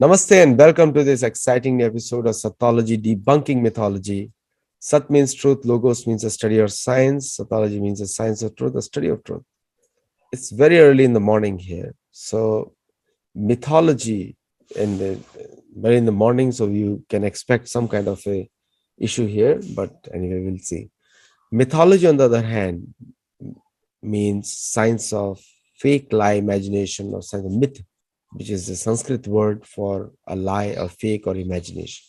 Namaste and welcome to this exciting new episode of Sathology Debunking Mythology. Sat means truth, Logos means a study of science, Sathology means a science of truth, a study of truth. It's very early in the morning here. So, mythology and very in the morning, so you can expect some kind of a issue here, but anyway, we'll see. Mythology, on the other hand, means science of fake lie, imagination, or science of myth, which is a Sanskrit word for a lie, or fake, or imagination.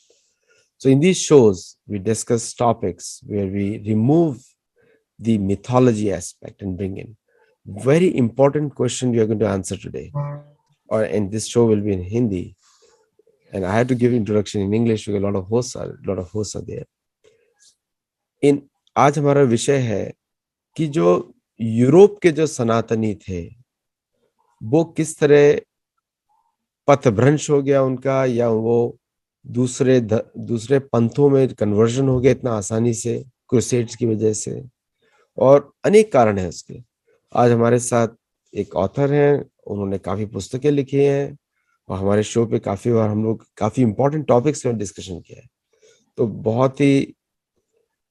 So, in these shows, we discuss topics where we remove the mythology aspect and bring in very important question we are going to answer today. Or and this show will be in Hindi, and I had to give introduction in English because a lot of hosts are there. इन आज हमारा विषय है कि जो Europe के जो सनातनी थे वो किस तरह पथभ्रंश हो गया उनका, या वो दूसरे पंथों में कन्वर्जन हो गया इतना आसानी से क्रूसेड्स की वजह से, और अनेक कारण है उसके। आज हमारे साथ एक ऑथर हैं, उन्होंने काफी पुस्तकें लिखी हैं और हमारे शो पे काफी बार हम लोग काफी इंपॉर्टेंट टॉपिक्स पे डिस्कशन किया है। तो बहुत ही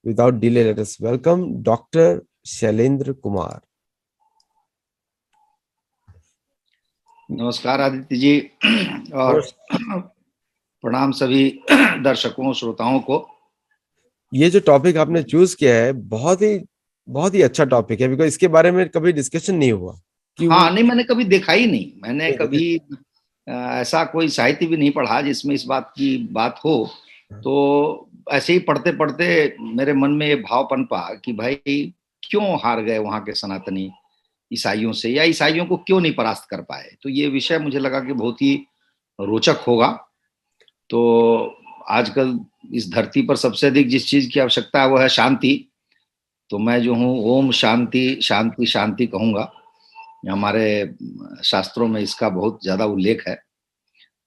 without delay let us welcome doctor Shailendra Kumar. नमस्कार आदित्य जी और प्रणाम सभी दर्शकों श्रोताओं को। ये जो टॉपिक आपने चूज किया है बहुत ही अच्छा टॉपिक है, बिकॉज इसके बारे में कभी डिस्कशन नहीं हुआ कि हाँ, नहीं, मैंने कभी देखा ही नहीं। मैंने कभी ऐसा कोई साहित्य भी नहीं पढ़ा जिसमें इस बात की बात हो। तो ऐसे ही पढ़ते पढ़ते मेरे मन में ये भाव पनपा कि भाई क्यों हार गए वहां के सनातनी ईसाइयों से, या ईसाइयों को क्यों नहीं परास्त कर पाए। तो ये विषय मुझे लगा कि बहुत ही रोचक होगा। तो आजकल इस धरती पर सबसे अधिक जिस चीज की आवश्यकता है वो है शांति। तो मैं जो हूँ ओम शांति शांति शांति कहूंगा। हमारे शास्त्रों में इसका बहुत ज्यादा उल्लेख है।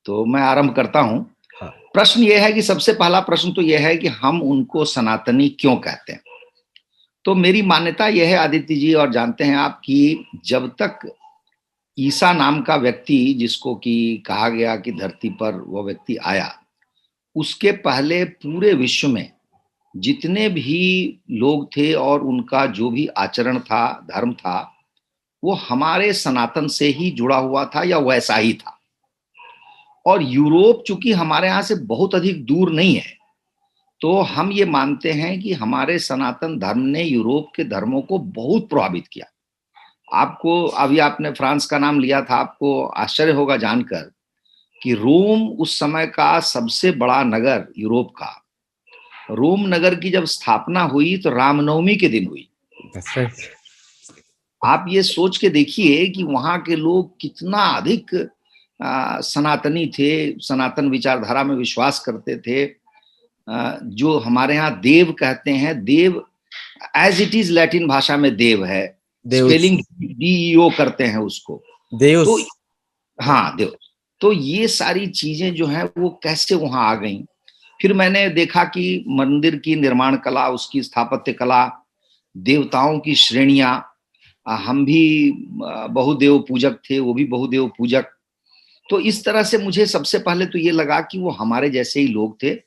तो मैं आरंभ करता हूँ। प्रश्न ये है कि सबसे पहला प्रश्न तो यह है कि हम उनको सनातनी क्यों कहते हैं। तो मेरी मान्यता यह है आदित्य जी, और जानते हैं आप, कि जब तक ईसा नाम का व्यक्ति, जिसको कि कहा गया कि धरती पर वो व्यक्ति आया, उसके पहले पूरे विश्व में जितने भी लोग थे और उनका जो भी आचरण था, धर्म था, वो हमारे सनातन से ही जुड़ा हुआ था या वैसा ही था। और यूरोप चूंकि हमारे यहाँ से बहुत अधिक दूर नहीं है, तो हम ये मानते हैं कि हमारे सनातन धर्म ने यूरोप के धर्मों को बहुत प्रभावित किया। आपको अभी आपने फ्रांस का नाम लिया था, आपको आश्चर्य होगा जानकर कि रोम उस समय का सबसे बड़ा नगर यूरोप का, रोम नगर की जब स्थापना हुई तो रामनवमी के दिन हुई। आप ये सोच के देखिए कि वहां के लोग कितना अधिक सनातनी थे, सनातन विचारधारा में विश्वास करते थे। जो हमारे यहाँ देव कहते हैं, देव एज इट इज लैटिन भाषा में देव है, स्पेलिंग डीईओ करते हैं उसको, देव। तो हाँ, देव। तो ये सारी चीजें जो है वो कैसे वहां आ गई। फिर मैंने देखा कि मंदिर की निर्माण कला, उसकी स्थापत्य कला, देवताओं की श्रेणियां, हम भी बहुदेव पूजक थे, वो भी बहुदेव पूजक। तो इस तरह से मुझे सबसे पहले तो ये लगा कि वो हमारे जैसे ही लोग थे।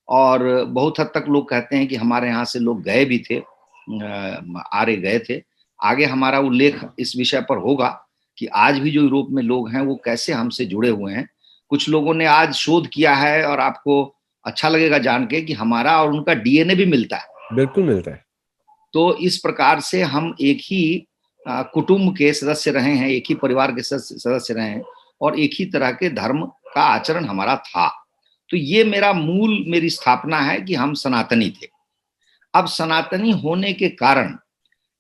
और बहुत हद तक लोग कहते हैं कि हमारे यहाँ से लोग गए भी थे, आर्य गए थे। आगे हमारा उल्लेख इस विषय पर होगा कि आज भी जो यूरोप में लोग हैं वो कैसे हमसे जुड़े हुए हैं। कुछ लोगों ने आज शोध किया है और आपको अच्छा लगेगा जान के कि हमारा और उनका डीएनए भी मिलता है। बिल्कुल मिलता है। तो इस प्रकार से हम एक ही कुटुंब के सदस्य रहे हैं, एक ही परिवार के सदस्य रहे हैं, और एक ही तरह के धर्म का आचरण हमारा था। तो ये मेरी स्थापना है कि हम सनातनी थे। अब सनातनी होने के कारण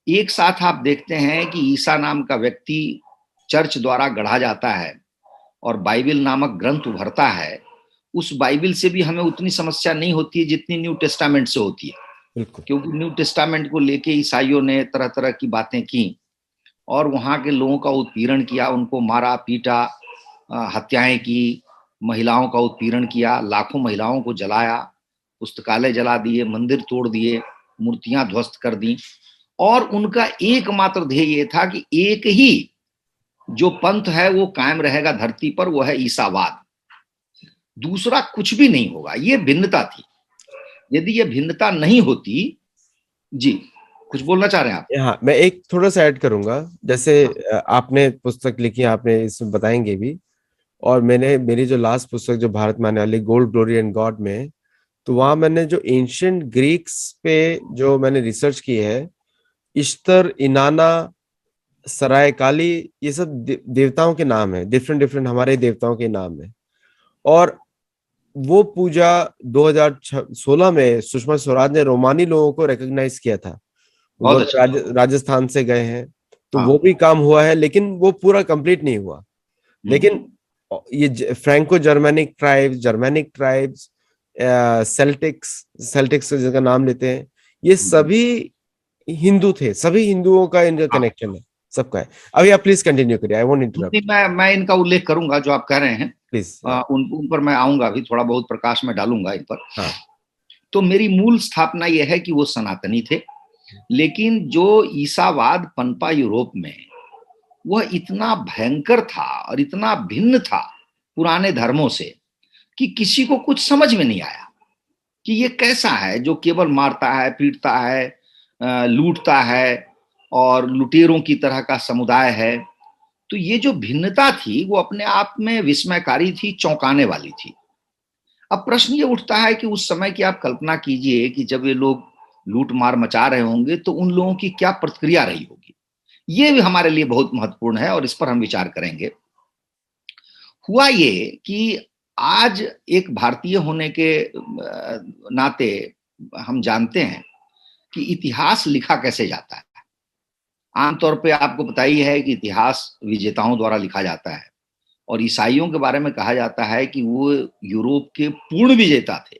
एक साथ आप देखते हैं कि ईसा नाम का व्यक्ति चर्च द्वारा गढ़ा जाता है और बाइबल नामक ग्रंथ उभरता है। उस बाइबल से भी हमें उतनी समस्या नहीं होती है जितनी न्यू टेस्टामेंट से होती है, क्योंकि न्यू टेस्टामेंट को लेके ईसाइयों ने तरह तरह की बातें की और वहां के लोगों का उत्पीड़न किया, उनको मारा पीटा, हत्याएं की, महिलाओं का उत्पीड़न किया, लाखों महिलाओं को जलाया, पुस्तकालय जला दिए, मंदिर तोड़ दिए, मूर्तियां ध्वस्त कर दी। और उनका एकमात्र ध्येय ये था कि एक ही जो पंथ है वो कायम रहेगा धरती पर, वो है ईसावाद। दूसरा कुछ भी नहीं होगा। ये भिन्नता थी। यदि ये भिन्नता नहीं होती, जी कुछ बोलना चाह रहे हैं आप? हाँ, मैं एक थोड़ा सा ऐड करूंगा। जैसे हाँ, आपने पुस्तक लिखी, आपने इसमें बताएंगे भी, और मैंने मेरी जो लास्ट पुस्तक जो भारत में आने वाली गोल्ड ग्लोरी एंड गॉड में, तो वहां मैंने जो एंशियंट ग्रीक्स पे जो मैंने रिसर्च की है, इश्तर, इनाना, सराय काली, ये सब देवताओं के नाम है, डिफरेंट डिफरेंट हमारे देवताओं के नाम है। और वो पूजा 2016 में सुषमा स्वराज ने रोमानी लोगों को रिकॉग्नाइज किया था। वो बहुत लोग अच्छा। राजस्थान से गए हैं, तो वो हाँ। भी काम हुआ है, लेकिन वो पूरा कंप्लीट नहीं हुआ। हम्म। लेकिन ये Franco Germanic tribes, sales tax, sales tax जिनका नाम लेते हैं, ये हम्म। सभी हिंदू थे, सभी हिंदुओं का इनका हाँ। कनेक्शन है, सबका है। अभी आप प्लीज कंटिन्यू करिए, आई वोंट नहीं, इंटरप्ट, मैं इनका उल्लेख करूंगा जो आप कह रहे हैं। प्लीज। उन पर मैं आऊंगा भी, थोड़ा बहुत प्रकाश में डालूंगा इन पर। हाँ। तो मेरी मूल स्थापना यह है कि वो सनातनी थे, लेकिन जो ईसावाद पनपा यूरोप में, वह इतना भयंकर था और इतना भिन्न था पुराने धर्मों से कि किसी को कुछ समझ में नहीं आया कि ये कैसा है जो केवल मारता है, पीटता है, लूटता है और लुटेरों की तरह का समुदाय है। तो ये जो भिन्नता थी वो अपने आप में विस्मयकारी थी, चौंकाने वाली थी। अब प्रश्न ये उठता है कि उस समय की आप कल्पना कीजिए कि जब ये लोग लूट मार मचा रहे होंगे तो उन लोगों की क्या प्रतिक्रिया रही होगी। ये भी हमारे लिए बहुत महत्वपूर्ण है और इस पर हम विचार करेंगे। हुआ ये कि आज एक भारतीय होने के नाते हम जानते हैं कि इतिहास लिखा कैसे जाता है। आमतौर पे आपको पता ही है कि इतिहास विजेताओं द्वारा लिखा जाता है, और ईसाइयों के बारे में कहा जाता है कि वो यूरोप के पूर्ण विजेता थे।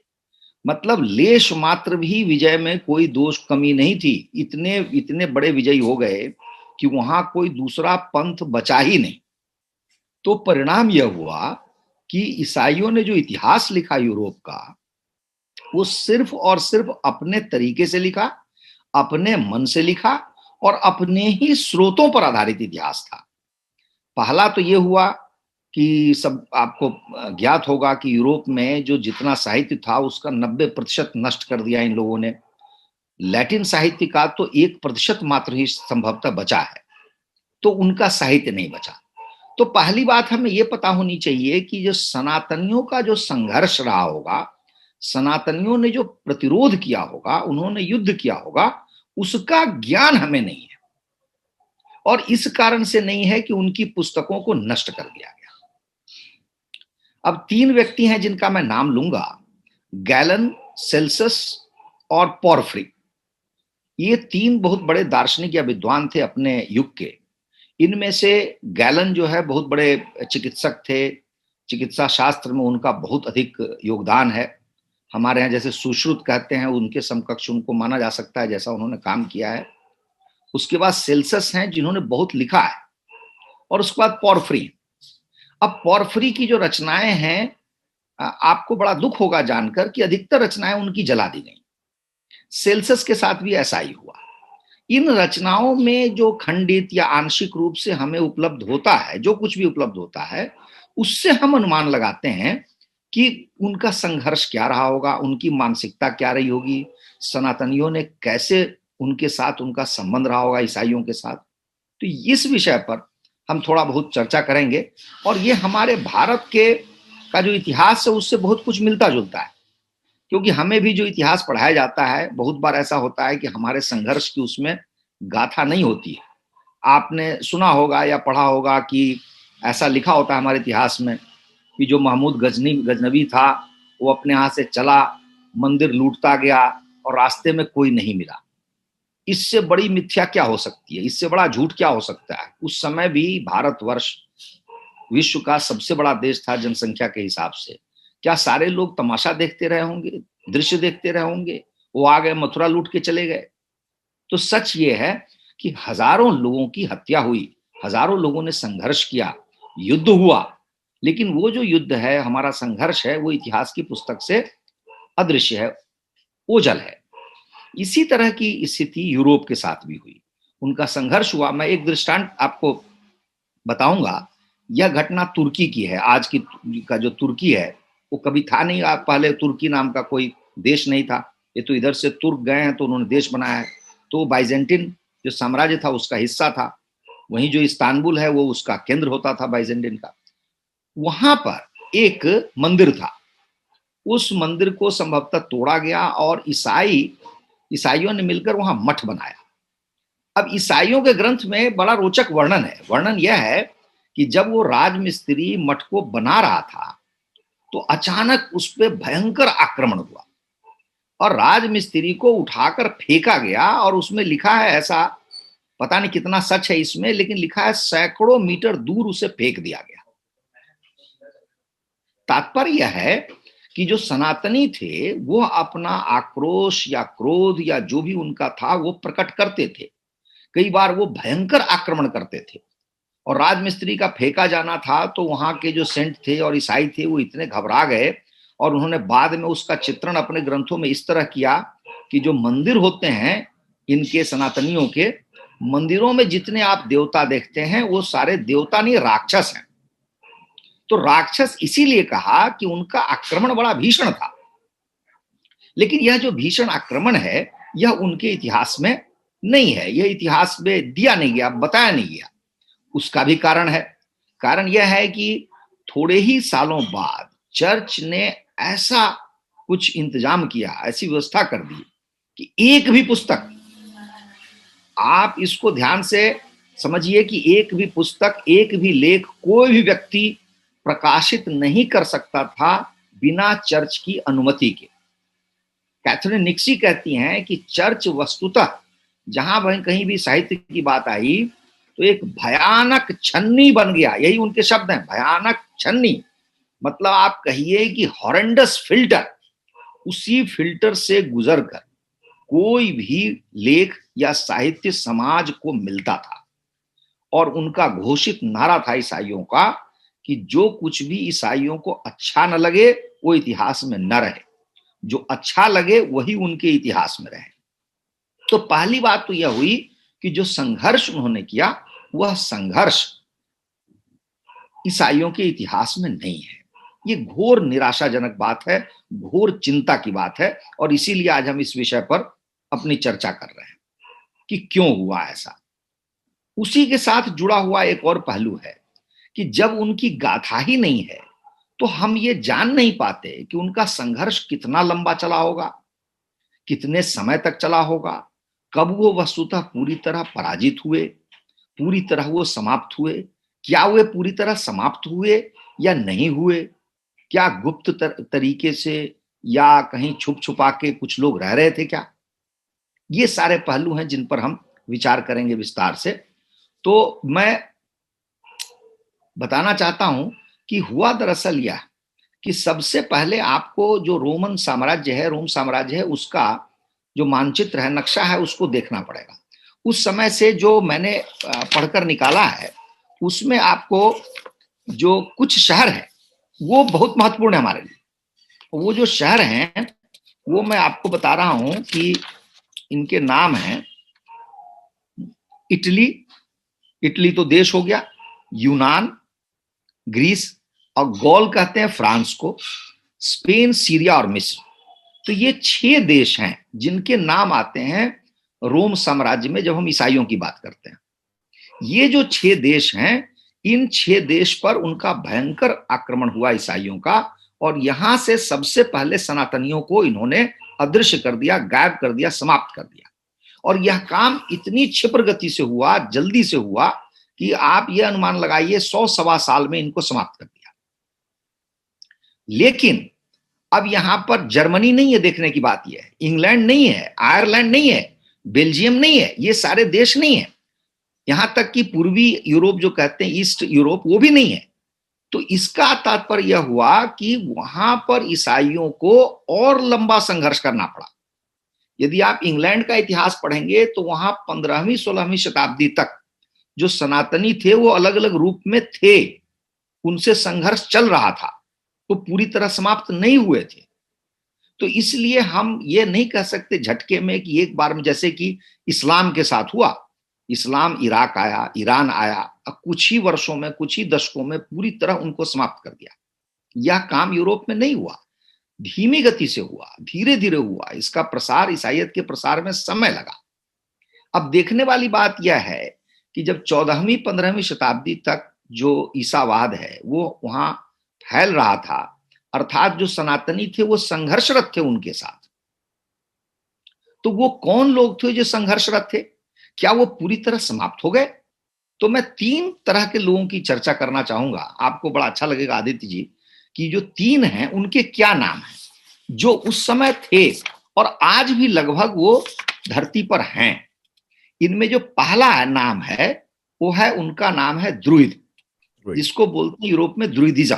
मतलब लेश मात्र भी विजय में कोई दोष कमी नहीं थी। इतने इतने बड़े विजयी हो गए कि वहां कोई दूसरा पंथ बचा ही नहीं। तो परिणाम यह हुआ कि ईसाइयों ने जो इतिहास लिखा यूरोप का, वो सिर्फ और सिर्फ अपने तरीके से लिखा, अपने मन से लिखा और अपने ही स्रोतों पर आधारित इतिहास था। पहला तो ये हुआ कि सब आपको ज्ञात होगा कि यूरोप में जो जितना साहित्य था उसका 90% नष्ट कर दिया इन लोगों ने। लैटिन साहित्य का तो 1% मात्र ही संभवतः बचा है, तो उनका साहित्य नहीं बचा। तो पहली बात हमें यह पता होनी चाहिए कि जो सनातनियों का जो संघर्ष रहा होगा, सनातनियों ने जो प्रतिरोध किया होगा, उन्होंने युद्ध किया होगा, उसका ज्ञान हमें नहीं है। और इस कारण से नहीं है कि उनकी पुस्तकों को नष्ट कर दिया गया। अब 3 व्यक्ति हैं जिनका मैं नाम लूंगा, गैलन, सेल्सस और पॉरफ्री। ये 3 बहुत बड़े दार्शनिक या विद्वान थे अपने युग के। इनमें से गैलन जो है बहुत बड़े चिकित्सक थे, चिकित्सा शास्त्र में उनका बहुत अधिक योगदान है। हमारे यहाँ जैसे सुश्रुत कहते हैं, उनके समकक्ष उनको माना जा सकता है, जैसा उन्होंने काम किया है। उसके बाद सेल्सस हैं जिन्होंने बहुत लिखा है, और उसके बाद पॉरफ्री। अब पॉरफ्री की जो रचनाएं हैं, आपको बड़ा दुख होगा जानकर कि अधिकतर रचनाएं उनकी जला दी गई। सेल्सस के साथ भी ऐसा ही हुआ। इन रचनाओं में जो खंडित या आंशिक रूप से हमें उपलब्ध होता है, जो कुछ भी उपलब्ध होता है, उससे हम अनुमान लगाते हैं कि उनका संघर्ष क्या रहा होगा, उनकी मानसिकता क्या रही होगी, सनातनियों ने कैसे उनके साथ उनका संबंध रहा होगा, ईसाइयों के साथ। तो इस विषय पर हम थोड़ा बहुत चर्चा करेंगे। और ये हमारे भारत के का जो इतिहास है उससे बहुत कुछ मिलता जुलता है, क्योंकि हमें भी जो इतिहास पढ़ाया जाता है, बहुत बार ऐसा होता है कि हमारे संघर्ष की उसमें गाथा नहीं होती है। आपने सुना होगा या पढ़ा होगा कि ऐसा लिखा होता है हमारे इतिहास में कि जो महमूद गजनवी था, वो अपने यहाँ से चला, मंदिर लूटता गया और रास्ते में कोई नहीं मिला। इससे बड़ी मिथ्या क्या हो सकती है, इससे बड़ा झूठ क्या हो सकता है। उस समय भी भारतवर्ष विश्व का सबसे बड़ा देश था जनसंख्या के हिसाब से। क्या सारे लोग तमाशा देखते रहे होंगे, दृश्य देखते रहे होंगे? वो आ गए, मथुरा लूट के चले गए। तो सच ये है कि हजारों लोगों की हत्या हुई, हजारों लोगों ने संघर्ष किया, युद्ध हुआ, लेकिन वो जो युद्ध है, हमारा संघर्ष है, वो इतिहास की पुस्तक से अदृश्य है, ओझल है। इसी तरह की स्थिति यूरोप के साथ भी हुई। उनका संघर्ष हुआ। मैं एक दृष्टांत आपको बताऊंगा। यह घटना तुर्की की है। आज की का जो तुर्की है, वो कभी था नहीं, आप पहले तुर्की नाम का कोई देश नहीं था, ये तो इधर से तुर्क गए हैं तो उन्होंने देश बनाया है। तो बाइजेंटिन जो साम्राज्य था उसका हिस्सा था, वहीं जो इस्तांबुल है वो उसका केंद्र होता था बाइजेंटिन का। वहां पर एक मंदिर था, उस मंदिर को संभवतः तोड़ा गया और ईसाइयों ने मिलकर वहां मठ बनाया। अब ईसाइयों के ग्रंथ में बड़ा रोचक वर्णन है। वर्णन यह है कि जब वो राजमिस्त्री मठ को बना रहा था तो अचानक उस पर भयंकर आक्रमण हुआ और राजमिस्त्री को उठाकर फेंका गया। और उसमें लिखा है, ऐसा पता नहीं कितना सच है इसमें, लेकिन लिखा है सैकड़ों मीटर दूर उसे फेंक दिया गया। तात्पर्य यह है कि जो सनातनी थे वो अपना आक्रोश या क्रोध या जो भी उनका था वो प्रकट करते थे। कई बार वो भयंकर आक्रमण करते थे और राजमिस्त्री का फेंका जाना था तो वहां के जो सेंट थे और ईसाई थे वो इतने घबरा गए और उन्होंने बाद में उसका चित्रण अपने ग्रंथों में इस तरह किया कि जो मंदिर होते हैं इनके सनातनियों के, मंदिरों में जितने आप देवता देखते हैं वो सारे देवता नहीं, राक्षस हैं। तो राक्षस इसीलिए कहा कि उनका आक्रमण बड़ा भीषण था। लेकिन यह जो भीषण आक्रमण है यह उनके इतिहास में नहीं है, यह इतिहास में दिया नहीं गया, बताया नहीं गया। उसका भी कारण है। कारण यह है कि थोड़े ही सालों बाद चर्च ने ऐसा कुछ इंतजाम किया, ऐसी व्यवस्था कर दी कि एक भी पुस्तक, आप इसको ध्यान से समझिए कि एक भी पुस्तक, एक भी लेख कोई भी व्यक्ति प्रकाशित नहीं कर सकता था बिना चर्च की अनुमति के। कैथरीन निक्सी कहती हैं कि चर्च वस्तुतः जहां कहीं भी साहित्य की बात आई तो एक भयानक छन्नी बन गया। यही उनके शब्द हैं, भयानक छन्नी। मतलब आप कहिए कि हॉरेंडस फिल्टर। उसी फिल्टर से गुजरकर कोई भी लेख या साहित्य समाज को मिलता था और उनका घोषित नारा था ईसाइयों का कि जो कुछ भी ईसाइयों को अच्छा न लगे वो इतिहास में न रहे, जो अच्छा लगे वही उनके इतिहास में रहे। तो पहली बात तो यह हुई कि जो संघर्ष उन्होंने किया वह संघर्ष ईसाइयों के इतिहास में नहीं है। ये घोर निराशाजनक बात है, घोर चिंता की बात है। और इसीलिए आज हम इस विषय पर अपनी चर्चा कर रहे हैं कि क्यों हुआ ऐसा। उसी के साथ जुड़ा हुआ एक और पहलू है कि जब उनकी गाथा ही नहीं है तो हम ये जान नहीं पाते कि उनका संघर्ष कितना लंबा चला होगा, कितने समय तक चला होगा, कब वो वस्तुतः पूरी तरह पराजित हुए, पूरी तरह वो समाप्त हुए, क्या वे पूरी तरह समाप्त हुए या नहीं हुए, क्या गुप्त तरीके से या कहीं छुप छुपा के कुछ लोग रह रहे थे क्या। ये सारे पहलू हैं जिन पर हम विचार करेंगे विस्तार से। तो मैं बताना चाहता हूं कि हुआ दरअसल यह कि सबसे पहले आपको जो रोम साम्राज्य है उसका जो मानचित्र है, नक्शा है, उसको देखना पड़ेगा। उस समय से जो मैंने पढ़कर निकाला है उसमें आपको जो कुछ शहर है वो बहुत महत्वपूर्ण है हमारे लिए। वो जो शहर हैं वो मैं आपको बता रहा हूं कि इनके नाम हैं इटली तो देश हो गया, यूनान, ग्रीस, और गौल कहते हैं फ्रांस को, स्पेन, सीरिया और मिस्र। तो ये 6 देश हैं जिनके नाम आते हैं रोम साम्राज्य में जब हम ईसाइयों की बात करते हैं। ये जो 6 देश हैं, इन 6 देश पर उनका भयंकर आक्रमण हुआ ईसाइयों का, और यहां से सबसे पहले सनातनियों को इन्होंने अदृश्य कर दिया, गायब कर दिया, समाप्त कर दिया। और यह काम इतनी क्षिप्र गति से हुआ, जल्दी से हुआ कि आप यह अनुमान लगाइए 100-1.25 साल में इनको समाप्त कर दिया। लेकिन अब यहां पर जर्मनी नहीं है, देखने की बात यह है, इंग्लैंड नहीं है, आयरलैंड नहीं है, बेल्जियम नहीं है, ये सारे देश नहीं है, यहां तक कि पूर्वी यूरोप जो कहते हैं ईस्ट यूरोप, वो भी नहीं है। तो इसका तात्पर्य यह हुआ कि वहां पर ईसाइयों को और लंबा संघर्ष करना पड़ा। यदि आप इंग्लैंड का इतिहास पढ़ेंगे तो वहां 15वीं 16वीं शताब्दी तक जो सनातनी थे वो अलग अलग रूप में थे, उनसे संघर्ष चल रहा था, वो पूरी तरह समाप्त नहीं हुए थे। तो इसलिए हम ये नहीं कह सकते झटके में कि एक बार में, जैसे कि इस्लाम के साथ हुआ, इस्लाम इराक आया, ईरान आया, कुछ ही वर्षों में, कुछ ही दशकों में पूरी तरह उनको समाप्त कर दिया। यह काम यूरोप में नहीं हुआ, धीमी गति से हुआ, धीरे धीरे हुआ। इसका प्रसार, ईसाइयत के प्रसार में समय लगा। अब देखने वाली बात यह है कि जब 14वीं 15वीं शताब्दी तक जो ईसावाद है वो वहां फैल रहा था, अर्थात जो सनातनी थे वो संघर्षरत थे उनके साथ, तो वो कौन लोग थे जो संघर्षरत थे? क्या वो पूरी तरह समाप्त हो गए? तो मैं 3 तरह के लोगों की चर्चा करना चाहूंगा, आपको बड़ा अच्छा लगेगा आदित्य जी, कि जो 3 हैं उनके क्या नाम हैं, जो उस समय थे और आज भी लगभग वो धरती पर हैं। इनमें जो पहला नाम है वो है, उनका नाम है द्रुइद, जिसको बोलते हैं यूरोप में द्रुइदिज्म।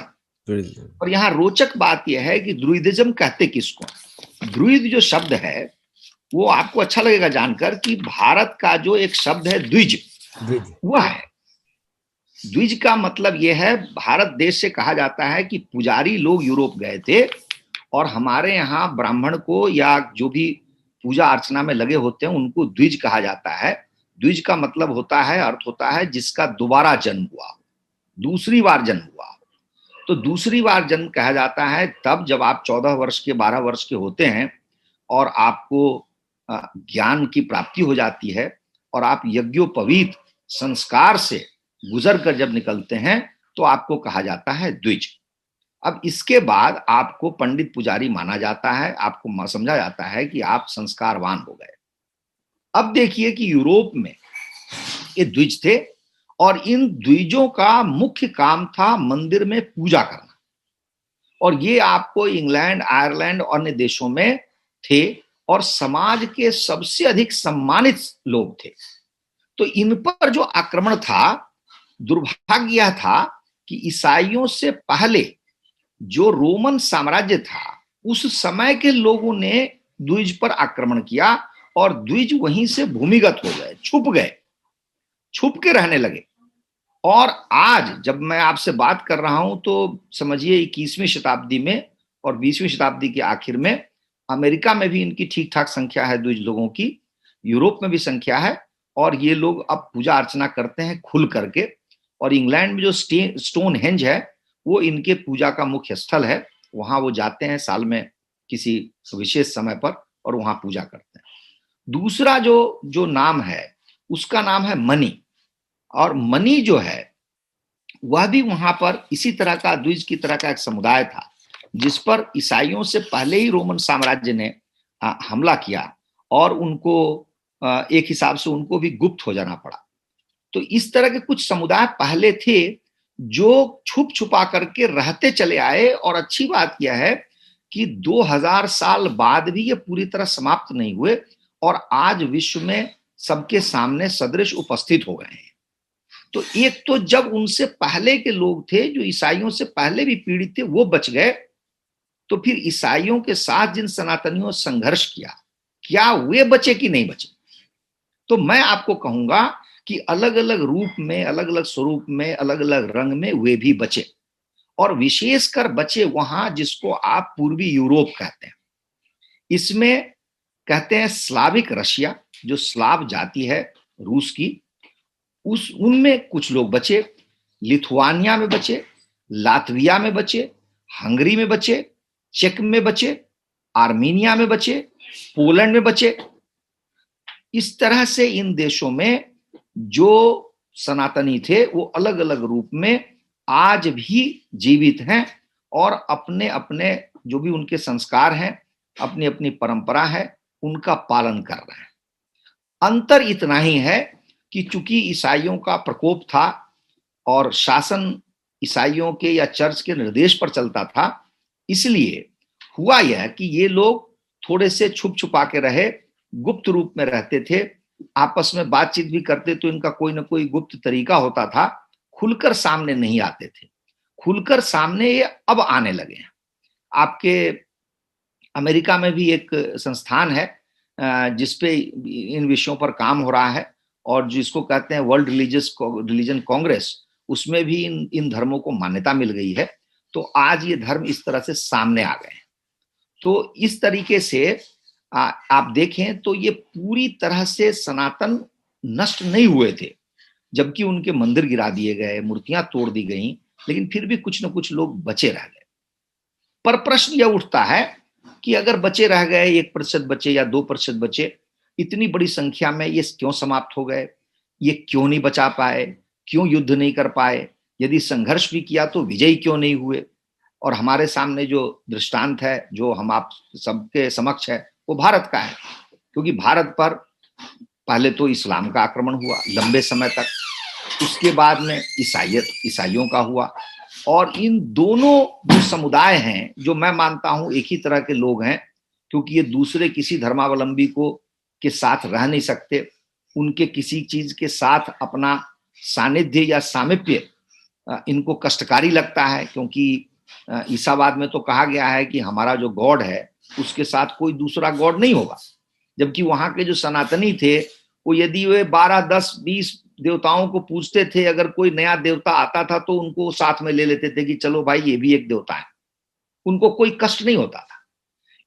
और यहाँ रोचक बात यह है कि द्रुइदिज्म कहते किसको? द्रुइद जो शब्द है वो आपको अच्छा लगेगा जानकर कि भारत का जो एक शब्द है द्विज, वह है। द्विज का मतलब यह है, भारत देश से कहा जाता है कि पुजारी लोग यूरोप गए थे और हमारे यहाँ ब्राह्मण को या जो भी पूजा अर्चना में लगे होते हैं उनको द्विज कहा जाता है। द्विज का मतलब होता है, अर्थ होता है जिसका दोबारा जन्म हुआ, दूसरी बार जन्म हुआ। तो दूसरी बार जन्म कहा जाता है तब जब आप 14 वर्ष के 12 वर्ष के होते हैं और आपको ज्ञान की प्राप्ति हो जाती है और आप यज्ञोपवीत संस्कार से गुजर कर जब निकलते हैं तो आपको कहा जाता है द्विज। अब इसके बाद आपको पंडित पुजारी माना जाता है, आपको समझा जाता है कि आप संस्कारवान हो गए। अब देखिए कि यूरोप में ये द्विज थे और इन द्विजों का मुख्य काम था मंदिर में पूजा करना, और ये आपको इंग्लैंड, आयरलैंड और अन्य देशों में थे और समाज के सबसे अधिक सम्मानित लोग थे। तो इन पर जो आक्रमण था, दुर्भाग्य यह था कि ईसाइयों से पहले जो रोमन साम्राज्य था उस समय के लोगों ने द्विज पर आक्रमण किया और द्विज वहीं से भूमिगत हो गए, छुप गए, छुप के रहने लगे। और आज जब मैं आपसे बात कर रहा हूं तो समझिए 21वीं शताब्दी में और 20वीं शताब्दी के आखिर में अमेरिका में भी इनकी ठीक ठाक संख्या है द्विज लोगों की, यूरोप में भी संख्या है, और ये लोग अब पूजा अर्चना करते हैं खुल करके। और इंग्लैंड में जो स्टोन हेंज है वो इनके पूजा का मुख्य स्थल है, वहां वो जाते हैं साल में किसी विशेष समय पर और वहां पूजा करते हैं। दूसरा जो जो नाम है उसका नाम है मनी, और मनी जो है वह भी वहां पर इसी तरह का द्विज की तरह का एक समुदाय था जिस पर ईसाइयों से पहले ही रोमन साम्राज्य ने हमला किया और उनको एक हिसाब से उनको भी गुप्त हो जाना पड़ा। तो इस तरह के कुछ समुदाय पहले थे जो छुप छुपा करके रहते चले आए, और अच्छी बात यह है कि 2000 साल बाद भी ये पूरी तरह समाप्त नहीं हुए और आज विश्व में सबके सामने सदृश उपस्थित हो गए हैं। तो एक तो जब उनसे पहले के लोग थे जो ईसाइयों से पहले भी पीड़ित थे वो बच गए, तो फिर ईसाइयों के साथ जिन सनातनियों ने संघर्ष किया, क्या वे बचे कि नहीं बचे? तो मैं आपको कहूंगा कि अलग अलग रूप में, अलग अलग स्वरूप में, अलग अलग रंग में वे भी बचे, और विशेषकर बचे वहां जिसको आप पूर्वी यूरोप कहते हैं। इसमें कहते हैं स्लाविक रशिया, जो स्लाव जाति है रूस की, उनमें कुछ लोग बचे, लिथुआनिया में बचे, लातविया में बचे, हंगरी में बचे, चेक में बचे, आर्मीनिया में बचे, पोलैंड में बचे। इस तरह से इन देशों में जो सनातनी थे वो अलग अलग रूप में आज भी जीवित हैं और अपने अपने जो भी उनके संस्कार हैं, अपनी अपनी परंपरा है, उनका पालन कर रहे हैं। अंतर इतना ही है कि चूंकि ईसाइयों का प्रकोप था और शासन ईसाइयों के या चर्च के निर्देश पर चलता था, इसलिए हुआ यह कि ये लोग थोड़े से छुप छुपा के रहे, गुप्त रूप में रहते थे, आपस में बातचीत भी करते तो इनका कोई ना कोई गुप्त तरीका होता था, खुलकर सामने नहीं आते थे। खुलकर सामने ये अब आने लगे हैं। आपके अमेरिका में भी एक संस्थान है जिसपे इन विषयों पर काम हो रहा है, और जिसको कहते हैं वर्ल्ड रिलीजन कांग्रेस, उसमें भी इन धर्मों को मान्यता मिल गई है। तो आज ये धर्म इस तरह से सामने आ गए हैं। तो इस तरीके से आप देखें तो ये पूरी तरह से सनातन नष्ट नहीं हुए थे, जबकि उनके मंदिर गिरा दिए गए, मूर्तियां तोड़ दी गई, लेकिन फिर भी कुछ न कुछ लोग बचे रह गए। पर प्रश्न यह उठता है कि अगर बचे रह गए 1% बचे या 2% बचे, इतनी बड़ी संख्या में ये क्यों समाप्त हो गए, ये क्यों नहीं बचा पाए, क्यों युद्ध नहीं कर पाए, यदि संघर्ष भी किया तो विजयी क्यों नहीं हुए। और हमारे सामने जो दृष्टांत है, जो हम आप सबके समक्ष है, वो भारत का है, क्योंकि भारत पर पहले तो इस्लाम का आक्रमण हुआ लंबे समय तक, उसके बाद में ईसाइयों का हुआ, और इन दोनों जो समुदाय हैं, जो मैं मानता हूं एक ही तरह के लोग हैं, क्योंकि ये दूसरे किसी धर्मावलंबी को के साथ रह नहीं सकते, उनके किसी चीज के साथ अपना सानिध्य या सामिप्य इनको कष्टकारी लगता है, क्योंकि ईसावाद में तो कहा गया है कि हमारा जो गॉड है उसके साथ कोई दूसरा गॉड नहीं होगा, जबकि वहां के जो सनातनी थे वो यदि वे 12, 10, 20 देवताओं को पूजते थे, अगर कोई नया देवता आता था तो उनको साथ में ले लेते थे कि चलो भाई ये भी एक देवता है, उनको कोई कष्ट नहीं होता था।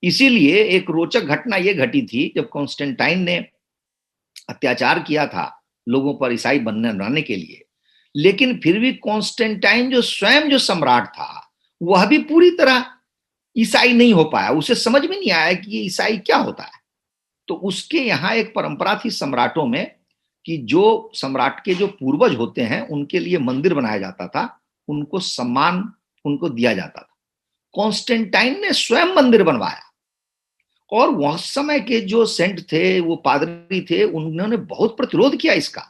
इसीलिए एक रोचक घटना ये घटी थी, जब कॉन्स्टेंटाइन ने अत्याचार किया था लोगों पर ईसाई बनाने के लिए, लेकिन फिर भी कॉन्स्टेंटाइन जो स्वयं जो सम्राट था वह भी पूरी तरह ईसाई नहीं हो पाया, उसे समझ में नहीं आया कि ये ईसाई क्या होता है। तो उसके यहाँ एक परंपरा थी सम्राटों में कि जो सम्राट के जो पूर्वज होते हैं उनके लिए मंदिर बनाया जाता था, उनको सम्मान उनको दिया जाता था। कॉन्स्टेंटाइन ने स्वयं मंदिर बनवाया, और वह समय के जो सेंट थे, वो पादरी थे, उन्होंने बहुत प्रतिरोध किया इसका,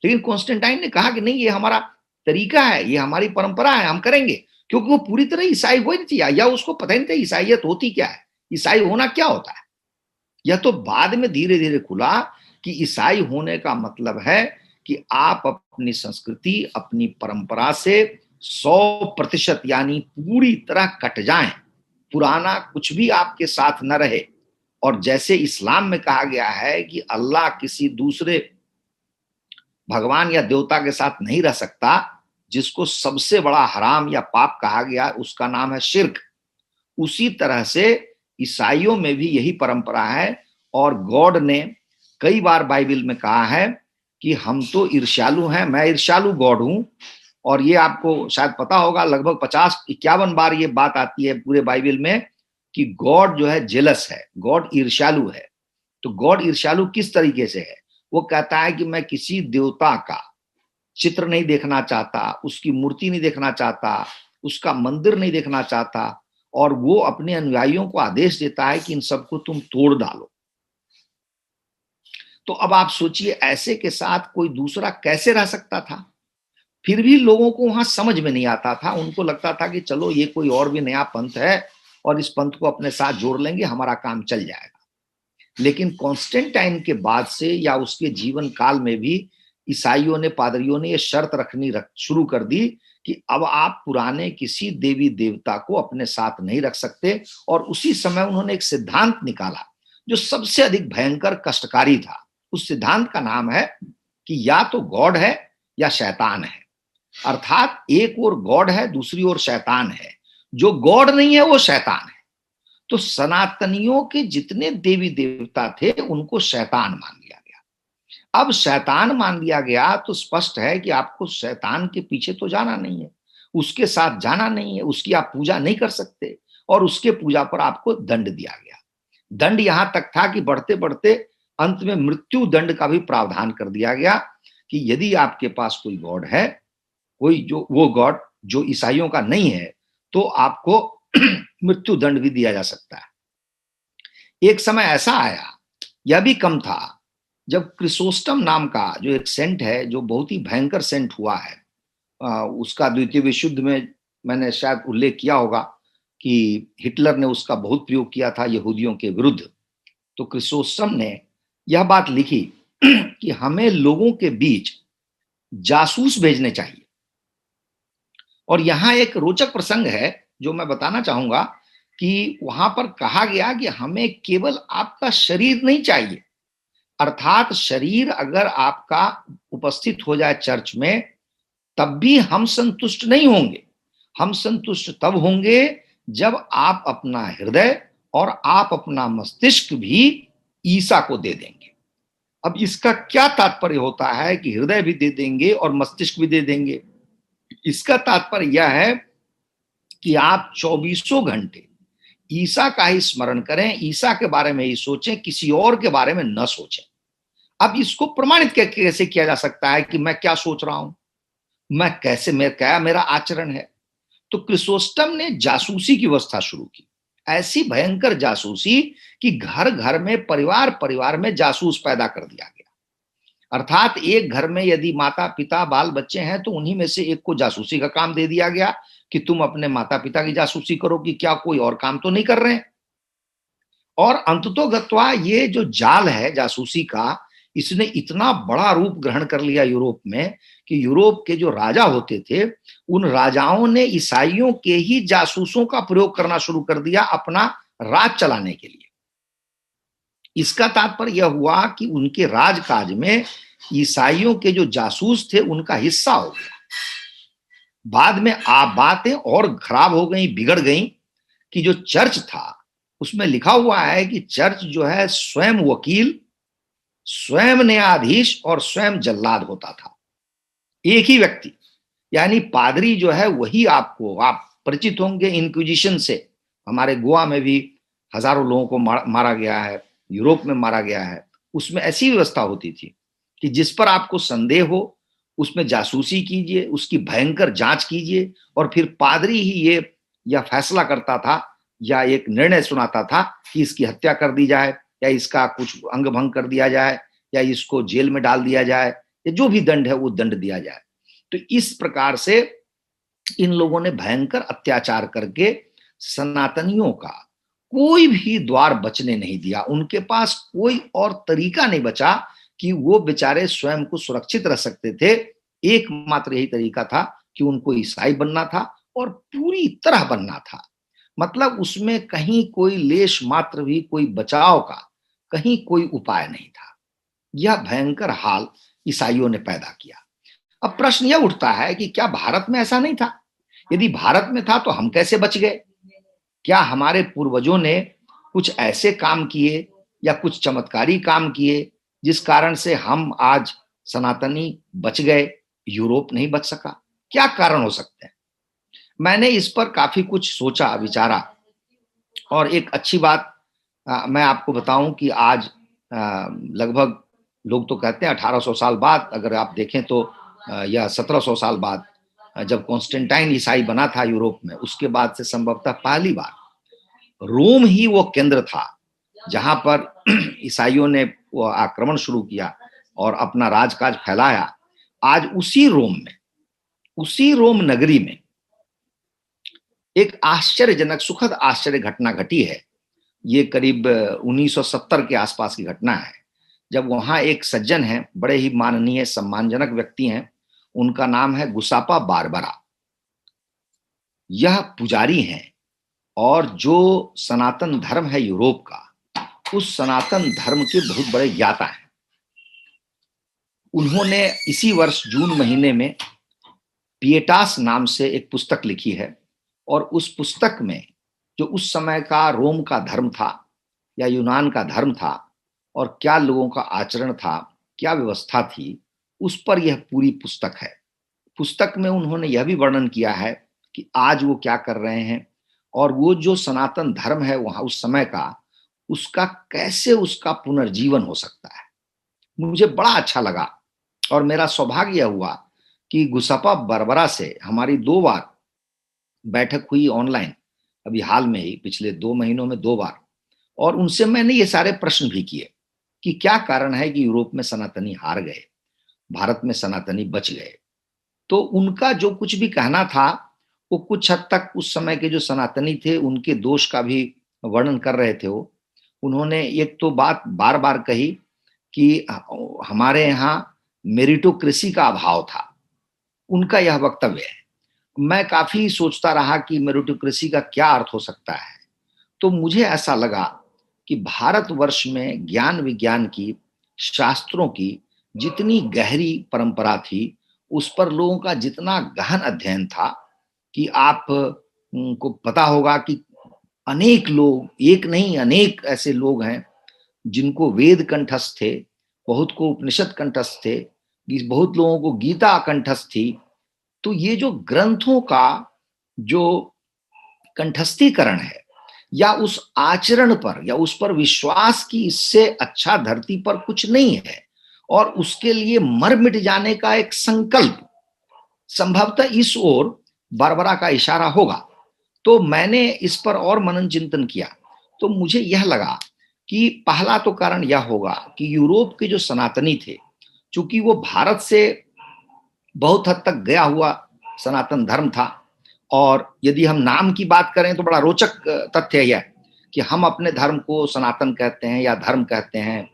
लेकिन कॉन्स्टेंटाइन ने कहा कि नहीं, ये हमारा तरीका है, ये हमारी परंपरा है, हम करेंगे, क्योंकि वो पूरी तरह ईसाई हो नहीं थी, या उसको पता नहीं था ईसाइयत होती क्या है, ईसाई होना क्या होता है। यह तो बाद में धीरे धीरे खुला कि ईसाई होने का मतलब है कि आप अपनी संस्कृति, अपनी परंपरा से 100% यानी पूरी तरह कट जाएं, पुराना कुछ भी आपके साथ न रहे। और जैसे इस्लाम में कहा गया है कि अल्लाह किसी दूसरे भगवान या देवता के साथ नहीं रह सकता, जिसको सबसे बड़ा हराम या पाप कहा गया उसका नाम है शिर्क, उसी तरह से ईसाइयों में भी यही परंपरा है। और गॉड ने कई बार बाइबल में कहा है कि हम तो ईर्ष्यालु हैं, मैं ईर्ष्यालु गॉड हूं, और ये आपको शायद पता होगा, लगभग 50-51 बार ये बात आती है पूरे बाइबल में कि गॉड जो है जेलस है, गॉड ईर्ष्यालु है। तो गॉड ईर्ष्यालु किस तरीके से है, वो कहता है कि मैं किसी देवता का चित्र नहीं देखना चाहता, उसकी मूर्ति नहीं देखना चाहता, उसका मंदिर नहीं देखना चाहता, और वो अपने अनुयायियों को आदेश देता है कि इन सबको तुम तोड़ डालो। तो अब आप सोचिए ऐसे के साथ कोई दूसरा कैसे रह सकता था। फिर भी लोगों को वहां समझ में नहीं आता था, उनको लगता था कि चलो ये कोई और भी नया पंथ है और इस पंथ को अपने साथ जोड़ लेंगे, हमारा काम चल जाएगा। लेकिन कॉन्स्टेंटाइन के बाद से या उसके जीवन काल में भी ईसाइयों ने, पादरियों ने ये शर्त रखनी शुरू कर दी कि अब आप पुराने किसी देवी देवता को अपने साथ नहीं रख सकते। और उसी समय उन्होंने एक सिद्धांत निकाला जो सबसे अधिक भयंकर कष्टकारी था। उस सिद्धांत का नाम है कि या तो गॉड है या शैतान है, अर्थात एक ओर गॉड है, दूसरी ओर शैतान है, जो गॉड नहीं है वो शैतान है। तो सनातनियों के जितने देवी देवता थे उनको शैतान मान लिया गया। अब शैतान मान लिया गया तो स्पष्ट है कि आपको शैतान के पीछे तो जाना नहीं है, उसके साथ जाना नहीं है, उसकी आप पूजा नहीं कर सकते, और उसके पूजा पर आपको दंड दिया गया। दंड यहां तक था कि बढ़ते बढ़ते अंत में मृत्यु दंड का भी प्रावधान कर दिया गया कि यदि आपके पास कोई गॉड है, कोई जो वो गॉड जो ईसाइयों का नहीं है, तो आपको मृत्यु दंड भी दिया जा सकता है। एक समय ऐसा आया, यह भी कम था, जब क्रिसोस्टम नाम का जो एक सेंट है, जो बहुत ही भयंकर सेंट हुआ है, उसका द्वितीय विश्व युद्ध में मैंने शायद उल्लेख किया होगा कि हिटलर ने उसका बहुत प्रयोग किया था यहूदियों के विरुद्ध। तो क्रिसोस्टम ने यह बात लिखी कि हमें लोगों के बीच जासूस भेजने चाहिए। और यहां एक रोचक प्रसंग है जो मैं बताना चाहूंगा कि वहां पर कहा गया कि हमें केवल आपका शरीर नहीं चाहिए, अर्थात शरीर अगर आपका उपस्थित हो जाए चर्च में तब भी हम संतुष्ट नहीं होंगे। हम संतुष्ट तब होंगे जब आप अपना हृदय और आप अपना मस्तिष्क भी ईसा को दे देंगे। अब इसका क्या तात्पर्य होता है कि हृदय भी दे देंगे और मस्तिष्क भी दे देंगे? इसका तात्पर्य यह है कि आप 24 घंटे ईसा का ही स्मरण करें, ईसा के बारे में ही सोचें, किसी और के बारे में न सोचें। अब इसको प्रमाणित कैसे किया जा सकता है कि मैं क्या सोच रहा हूं, मैं कैसे, मैं क्या मेरा आचरण है? तो क्रिसोस्टम ने जासूसी की व्यवस्था शुरू की, ऐसी भयंकर जासूसी कि घर घर में, परिवार परिवार में जासूस पैदा कर दिया गया। अर्थात एक घर में यदि माता पिता बाल बच्चे हैं तो उन्हीं में से एक को जासूसी का काम दे दिया गया कि तुम अपने माता पिता की जासूसी करो कि क्या कोई और काम तो नहीं कर रहे हैं। और अंततोगत्वा ये जो जाल है जासूसी का, इसने इतना बड़ा रूप ग्रहण कर लिया यूरोप में कि यूरोप के जो राजा होते थे, उन राजाओं ने ईसाइयों के ही जासूसों का प्रयोग करना शुरू कर दिया अपना राज चलाने के लिए। इसका तात्पर्य यह हुआ कि उनके राजकाज में ईसाइयों के जो जासूस थे उनका हिस्सा हो गया। बाद में आप बातें और खराब हो गई, बिगड़ गई कि जो चर्च था उसमें लिखा हुआ है कि चर्च जो है स्वयं वकील, स्वयं न्यायाधीश और स्वयं जल्लाद होता था, एक ही व्यक्ति। यानी पादरी जो है वही, आपको आप परिचित होंगे इंक्विजिशन से, हमारे गोवा में भी हजारों लोगों को मारा गया है, यूरोप में मारा गया है। उसमें ऐसी व्यवस्था होती थी कि जिस पर आपको संदेह हो उसमें जासूसी कीजिए, उसकी भयंकर जांच कीजिए, और फिर पादरी ही ये या फैसला करता था या एक निर्णय सुनाता था कि इसकी हत्या कर दी जाए, या इसका कुछ अंग भंग कर दिया जाए, या इसको जेल में डाल दिया जाए, या जो भी दंड है वो दंड दिया जाए। तो इस प्रकार से इन लोगों ने भयंकर अत्याचार करके सनातनियों का कोई भी द्वार बचने नहीं दिया। उनके पास कोई और तरीका नहीं बचा कि वो बेचारे स्वयं को सुरक्षित रख सकते थे। एकमात्र यही तरीका था कि उनको ईसाई बनना था, और पूरी तरह बनना था। मतलब उसमें कहीं कोई लेश मात्र भी कोई बचाव का कहीं कोई उपाय नहीं था। यह भयंकर हाल ईसाइयों ने पैदा किया। अब प्रश्न यह उठता है कि क्या भारत में ऐसा नहीं था? यदि भारत में था तो हम कैसे बच गए? क्या हमारे पूर्वजों ने कुछ ऐसे काम किए या कुछ चमत्कारी काम किए जिस कारण से हम आज सनातनी बच गए, यूरोप नहीं बच सका? क्या कारण हो सकते हैं? मैंने इस पर काफी कुछ सोचा विचारा, और एक अच्छी बात मैं आपको बताऊं कि आज लगभग लोग तो कहते हैं 1800 साल बाद, अगर आप देखें तो या 1700 साल बाद, जब कॉन्स्टेंटाइन ईसाई बना था यूरोप में, उसके बाद से संभवतः पहली बार रोम ही वो केंद्र था जहां पर ईसाइयों ने वो आक्रमण शुरू किया और अपना राजकाज फैलाया। आज उसी रोम में, उसी रोम नगरी में एक आश्चर्यजनक, सुखद आश्चर्य घटना घटी है। ये करीब 1970 के आसपास की घटना है, जब वहां एक सज्जन है, बड़े ही माननीय सम्मानजनक व्यक्ति हैं, उनका नाम है गुसापा बारबरा। यह पुजारी हैं, और जो सनातन धर्म है यूरोप का, उस सनातन धर्म के बहुत बड़े ज्ञाता हैं। उन्होंने इसी वर्ष जून महीने में पिएटास नाम से एक पुस्तक लिखी है, और उस पुस्तक में जो उस समय का रोम का धर्म था या यूनान का धर्म था, और क्या लोगों का आचरण था, क्या व्यवस्था थी, उस पर यह पूरी पुस्तक है। पुस्तक में उन्होंने यह भी वर्णन किया है कि आज वो क्या कर रहे हैं, और वो जो सनातन धर्म है वहां उस समय का, उसका कैसे उसका पुनर्जीवन हो सकता है। मुझे बड़ा अच्छा लगा, और मेरा सौभाग्य हुआ कि गुसापा बरबरा से हमारी 2 बार बैठक हुई ऑनलाइन, अभी हाल में ही पिछले 2 महीनों में 2 बार। और उनसे मैंने ये सारे प्रश्न भी किए कि क्या कारण है कि यूरोप में सनातनी हार गए, भारत में सनातनी बच गए। तो उनका जो कुछ भी कहना था वो कुछ हद तक उस समय के जो सनातनी थे उनके दोष का भी वर्णन कर रहे थे। वो उन्होंने एक तो बात बार बार कही कि हमारे यहाँ मेरिटोक्रेसी का अभाव था। उनका यह वक्तव्य है। मैं काफी सोचता रहा कि मेरिटोक्रेसी का क्या अर्थ हो सकता है। तो मुझे ऐसा लगा कि भारतवर्ष में ज्ञान विज्ञान की, शास्त्रों की जितनी गहरी परंपरा थी, उस पर लोगों का जितना गहन अध्ययन था कि आप को पता होगा कि अनेक लोग, एक नहीं अनेक ऐसे लोग हैं जिनको वेद कंठस्थ थे, बहुत को उपनिषद कंठस्थ थे, बहुत लोगों को गीता कंठस्थ थी। तो ये जो ग्रंथों का जो कंठस्थीकरण है या उस आचरण पर या उस पर विश्वास की इससे अच्छा धरती पर कुछ नहीं है, और उसके लिए मर मिट जाने का एक संकल्प, संभवतः इस ओर बारबरा का इशारा होगा। तो मैंने इस पर और मनन चिंतन किया, तो मुझे यह लगा कि पहला तो कारण यह होगा कि यूरोप के जो सनातनी थे, चूंकि वो भारत से बहुत हद तक गया हुआ सनातन धर्म था, और यदि हम नाम की बात करें तो बड़ा रोचक तथ्य यह कि हम अपने धर्म को सनातन कहते हैं या धर्म कहते हैं,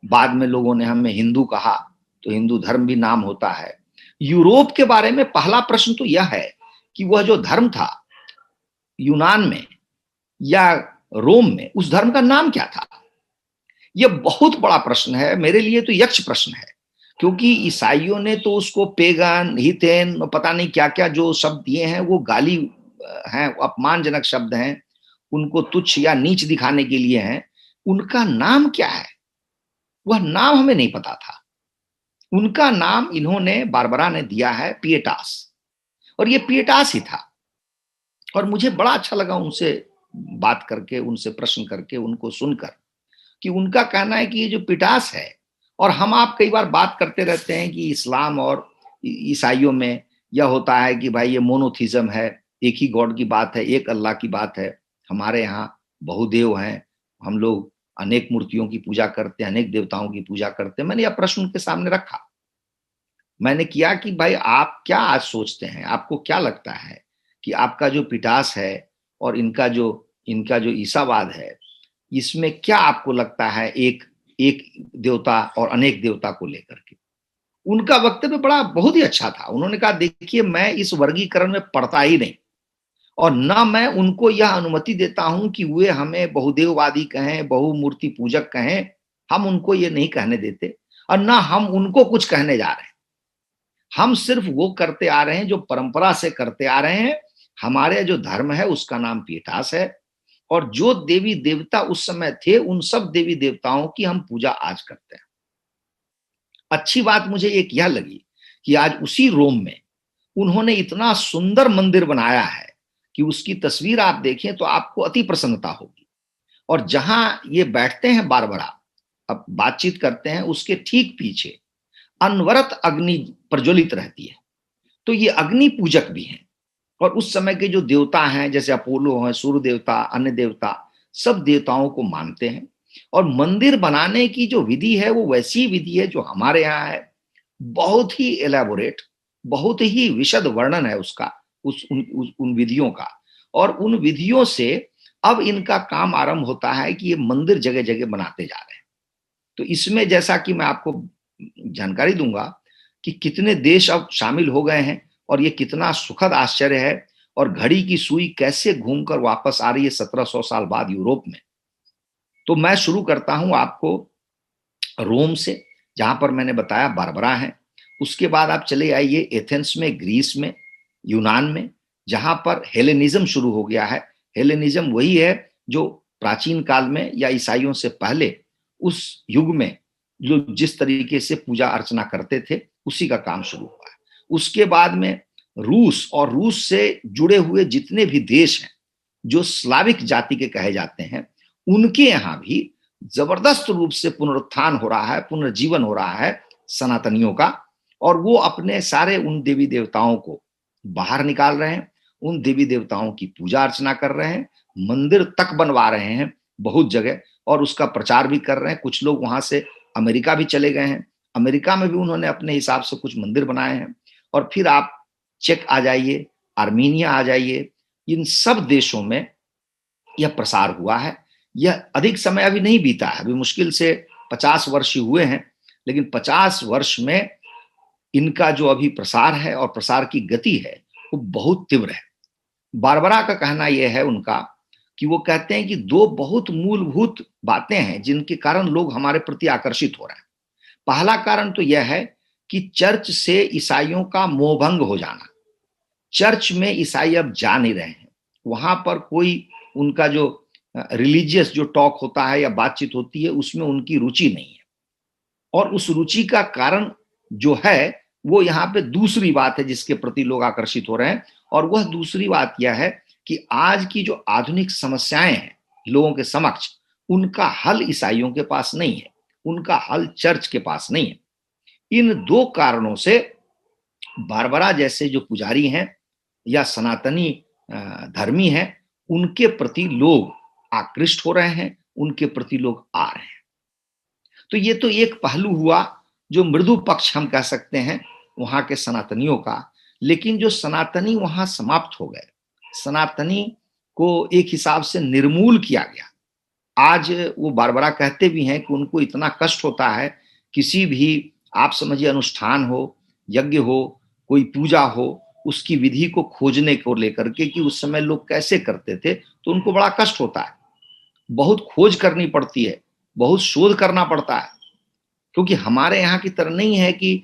बाद में लोगों ने हमें हिंदू कहा, तो हिंदू धर्म भी नाम होता है। यूरोप के बारे में पहला प्रश्न तो यह है कि वह जो धर्म था यूनान में या रोम में, उस धर्म का नाम क्या था? यह बहुत बड़ा प्रश्न है, मेरे लिए तो यक्ष प्रश्न है, क्योंकि ईसाइयों ने तो उसको पेगन, हीथेन, पता नहीं क्या क्या जो शब्द दिए हैं वो गाली हैं, अपमानजनक शब्द हैं, उनको तुच्छ या नीच दिखाने के लिए हैं। उनका नाम क्या है, वह नाम हमें नहीं पता था। उनका नाम इन्होंने, बारबरा ने दिया है पिएटास, और ये पिएटास ही था। और मुझे बड़ा अच्छा लगा उनसे बात करके, उनसे प्रश्न करके, उनको सुनकर कि उनका कहना है कि ये जो पिटास है, और हम आप कई बार बात करते रहते हैं कि इस्लाम और ईसाइयों में यह होता है कि भाई ये मोनोथिज्म है, एक ही गॉड की बात है, एक अल्लाह की बात है। हमारे यहाँ बहुदेव हैं, हम लोग अनेक मूर्तियों की पूजा करते हैं, अनेक देवताओं की पूजा करते हैं। मैंने यह प्रश्न उनके सामने रखा, मैंने किया कि भाई आप क्या आज सोचते हैं, आपको क्या लगता है कि आपका जो पिटास है और इनका जो ईसावाद है, इसमें क्या आपको लगता है एक एक देवता और अनेक देवता को लेकर के? उनका वक्तव्य बड़ा बहुत ही अच्छा था। उन्होंने कहा देखिए, मैं इस वर्गीकरण में पड़ता ही नहीं, और ना मैं उनको यह अनुमति देता हूं कि वे हमें बहुदेववादी कहें, बहुमूर्ति पूजक कहें। हम उनको ये नहीं कहने देते, और ना हम उनको कुछ कहने जा रहे हैं। हम सिर्फ वो करते आ रहे हैं जो परंपरा से करते आ रहे हैं। हमारे जो धर्म है उसका नाम पीठास है, और जो देवी देवता उस समय थे उन सब देवी देवताओं की हम पूजा आज करते हैं। अच्छी बात मुझे एक यह लगी कि आज उसी रोम में उन्होंने इतना सुंदर मंदिर बनाया है कि उसकी तस्वीर आप देखें तो आपको अति प्रसन्नता होगी। और जहां ये बैठते हैं बारबरा, अब बातचीत करते हैं, उसके ठीक पीछे अनवरत अग्नि प्रज्वलित रहती है। तो ये अग्नि पूजक भी हैं, और उस समय के जो देवता हैं जैसे अपोलो हैं, सूर्य देवता, अन्य देवता, सब देवताओं को मानते हैं। और मंदिर बनाने की जो विधि है वो वैसी विधि है जो हमारे यहाँ है, बहुत ही एलैबोरेट, बहुत ही विशद वर्णन है उसका, उन विधियों का। और उन विधियों से अब इनका काम आरंभ होता है कि ये मंदिर जगह जगह बनाते जा रहे हैं। तो इसमें जैसा कि मैं आपको जानकारी दूंगा कि कितने देश अब शामिल हो गए हैं, और ये कितना सुखद आश्चर्य है, और घड़ी की सुई कैसे घूमकर वापस आ रही है 1700 साल बाद यूरोप में। तो मैं शुरू करता हूं आपको रोम से, जहां पर मैंने बताया बारबरा है। उसके बाद आप चले आइए एथेंस में, ग्रीस में, यूनान में, जहां पर हेलेनिज्म शुरू हो गया है। हेलेनिज्म वही है जो प्राचीन काल में या ईसाइयों से पहले उस युग में जो जिस तरीके से पूजा अर्चना करते थे उसी का काम शुरू हुआ है। उसके बाद में रूस, और रूस से जुड़े हुए जितने भी देश हैं जो स्लाविक जाति के कहे जाते हैं, उनके यहाँ भी जबरदस्त रूप से पुनरुत्थान हो रहा है, पुनर्जीवन हो रहा है सनातनियों का। और वो अपने सारे उन देवी देवताओं को बाहर निकाल रहे हैं, उन देवी देवताओं की पूजा अर्चना कर रहे हैं, मंदिर तक बनवा रहे हैं बहुत जगह, और उसका प्रचार भी कर रहे हैं। कुछ लोग वहां से अमेरिका भी चले गए हैं, अमेरिका में भी उन्होंने अपने हिसाब से कुछ मंदिर बनाए हैं। और फिर आप चेक आ जाइए, आर्मीनिया आ जाइए, इन सब देशों में यह प्रसार हुआ है। यह अधिक समय अभी नहीं बीता है, अभी मुश्किल से 50 वर्ष ही हुए हैं, लेकिन 50 वर्ष में इनका जो अभी प्रसार है और प्रसार की गति है वो बहुत तीव्र है। बारबरा का कहना यह है उनका कि वो कहते हैं कि दो बहुत मूलभूत बातें हैं जिनके कारण लोग हमारे प्रति आकर्षित हो रहे हैं। पहला कारण तो यह है कि चर्च से ईसाइयों का मोहभंग हो जाना। चर्च में ईसाई अब जा नहीं रहे हैं, वहां पर कोई उनका जो रिलीजियस जो टॉक होता है या बातचीत होती है उसमें उनकी रुचि नहीं है। और उस रुचि का कारण जो है वो यहाँ पे दूसरी बात है जिसके प्रति लोग आकर्षित हो रहे हैं, और वह दूसरी बात यह है कि आज की जो आधुनिक समस्याएं हैं लोगों के समक्ष, उनका हल ईसाइयों के पास नहीं है, उनका हल चर्च के पास नहीं है। इन दो कारणों से बारबरा जैसे जो पुजारी हैं या सनातनी धर्मी हैं, उनके प्रति लोग आकृष्ट हो रहे हैं, उनके प्रति लोग आ रहे हैं। तो ये तो एक पहलू हुआ जो मृदु पक्ष हम कह सकते हैं वहां के सनातनियों का। लेकिन जो सनातनी वहां समाप्त हो गए, सनातनी को एक हिसाब से निर्मूल किया गया। आज वो बारबरा कहते भी हैं कि उनको इतना कष्ट होता है, किसी भी आप समझिए अनुष्ठान हो, यज्ञ हो, कोई पूजा हो, उसकी विधि को खोजने को लेकर के कि उस समय लोग कैसे करते थे, तो उनको बड़ा कष्ट होता है। बहुत खोज करनी पड़ती है, बहुत शोध करना पड़ता है, क्योंकि हमारे यहाँ की तरह नहीं है कि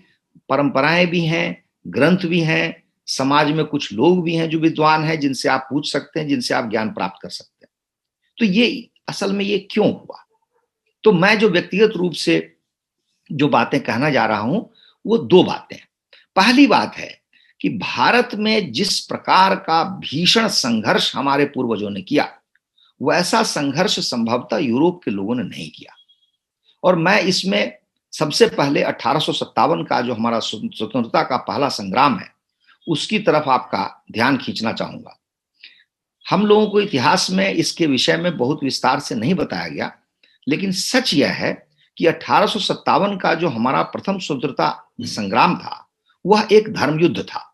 परंपराएं भी हैं, ग्रंथ भी हैं, समाज में कुछ लोग भी हैं जो विद्वान हैं, जिनसे आप पूछ सकते हैं, जिनसे आप ज्ञान प्राप्त कर सकते हैं। तो ये असल में ये क्यों हुआ? तो मैं जो व्यक्तिगत रूप से जो बातें कहना जा रहा हूं वो दो बातें हैं। पहली बात है कि भारत में जिस प्रकार का भीषण संघर्ष हमारे पूर्वजों ने किया, वैसा संघर्ष संभवतः यूरोप के लोगों ने नहीं किया। और मैं इसमें सबसे पहले 1857 का जो हमारा स्वतंत्रता का पहला संग्राम है, उसकी तरफ आपका ध्यान खींचना चाहूंगा। हम लोगों को इतिहास में इसके विषय में बहुत विस्तार से नहीं बताया गया, लेकिन सच यह है कि 1857 का जो हमारा प्रथम स्वतंत्रता संग्राम था, वह एक धर्म युद्ध था।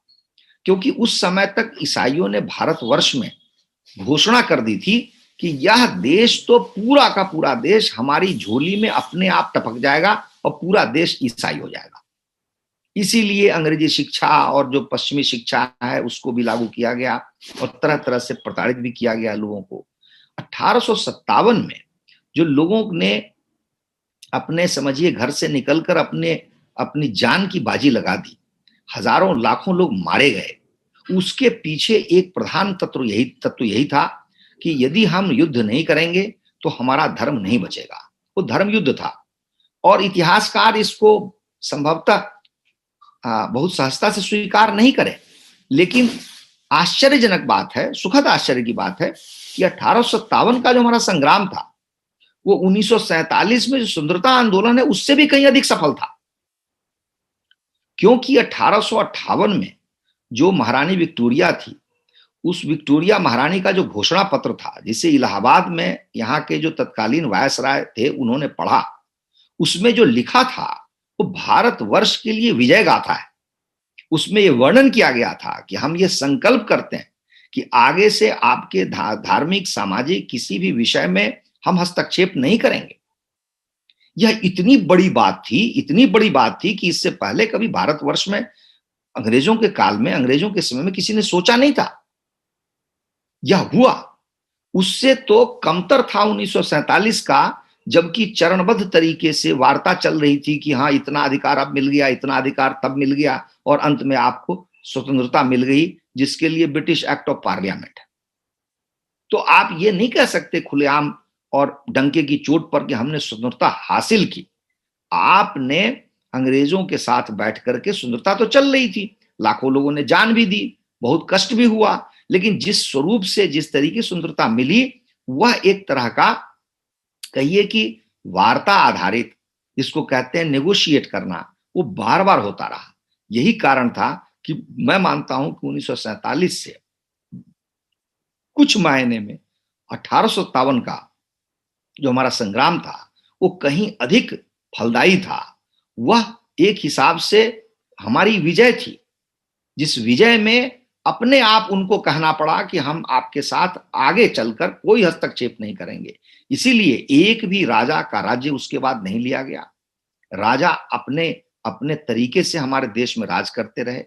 क्योंकि उस समय तक ईसाइयों ने भारतवर्ष में घोषणा कर दी थी कि यह देश तो पूरा का पूरा देश हमारी झोली में अपने आप टपक जाएगा और पूरा देश ईसाई हो जाएगा। इसीलिए अंग्रेजी शिक्षा और जो पश्चिमी शिक्षा है उसको भी लागू किया गया और तरह तरह से प्रताड़ित भी किया गया लोगों को। 1857 में जो लोगों ने अपने समझिए घर से निकलकर अपनी जान की बाजी लगा दी, हजारों लाखों लोग मारे गए, उसके पीछे एक प्रधान तत्व यही था कि यदि हम युद्ध नहीं करेंगे तो हमारा धर्म नहीं बचेगा। वो धर्म युद्ध था और इतिहासकार इसको संभवतः बहुत सहजता से स्वीकार नहीं करे। लेकिन आश्चर्यजनक बात है, सुखद आश्चर्य की बात है कि 1857 का जो हमारा संग्राम था, वो 1947 में जो स्वतंत्रता आंदोलन है उससे भी कहीं अधिक सफल था। क्योंकि 1858 में जो महारानी विक्टोरिया थी, उस विक्टोरिया महारानी का जो घोषणा पत्र था, जिसे इलाहाबाद में यहाँ के जो तत्कालीन वायसराय थे उन्होंने पढ़ा, उसमें जो लिखा था वो भारतवर्ष के लिए विजय गाथा है। उसमें ये वर्णन किया गया था कि हम ये संकल्प करते हैं कि आगे से आपके धार्मिक सामाजिक किसी भी विषय में हम हस्तक्षेप नहीं करेंगे। यह इतनी बड़ी बात थी कि इससे पहले कभी भारतवर्ष में अंग्रेजों के काल में, अंग्रेजों के समय में किसी ने सोचा नहीं था। यह हुआ, उससे तो कमतर था 1947 का, जबकि चरणबद्ध तरीके से वार्ता चल रही थी कि हाँ इतना अधिकार अब मिल गया, इतना अधिकार तब मिल गया और अंत में आपको स्वतंत्रता मिल गई, जिसके लिए ब्रिटिश एक्ट ऑफ पार्लियामेंट है। तो आप ये नहीं कह सकते खुलेआम और डंके की चोट पर कि हमने स्वतंत्रता हासिल की। आपने अंग्रेजों के साथ बैठ करके, स्वतंत्रता तो चल रही थी, लाखों लोगों ने जान भी दी, बहुत कष्ट भी हुआ, लेकिन जिस स्वरूप से जिस तरीके स्वतंत्रता मिली वह एक तरह का कहिए कि वार्ता आधारित, जिसको कहते हैं नेगोशिएट करना, वो बार बार होता रहा। यही कारण था कि मैं मानता हूं कि 1947 से कुछ मायने में 1857 का जो हमारा संग्राम था वो कहीं अधिक फलदायी था। वह एक हिसाब से हमारी विजय थी, जिस विजय में अपने आप उनको कहना पड़ा कि हम आपके साथ आगे चलकर कोई हस्तक्षेप नहीं करेंगे। इसीलिए एक भी राजा का राज्य उसके बाद नहीं लिया गया। राजा अपने अपने तरीके से हमारे देश में राज करते रहे।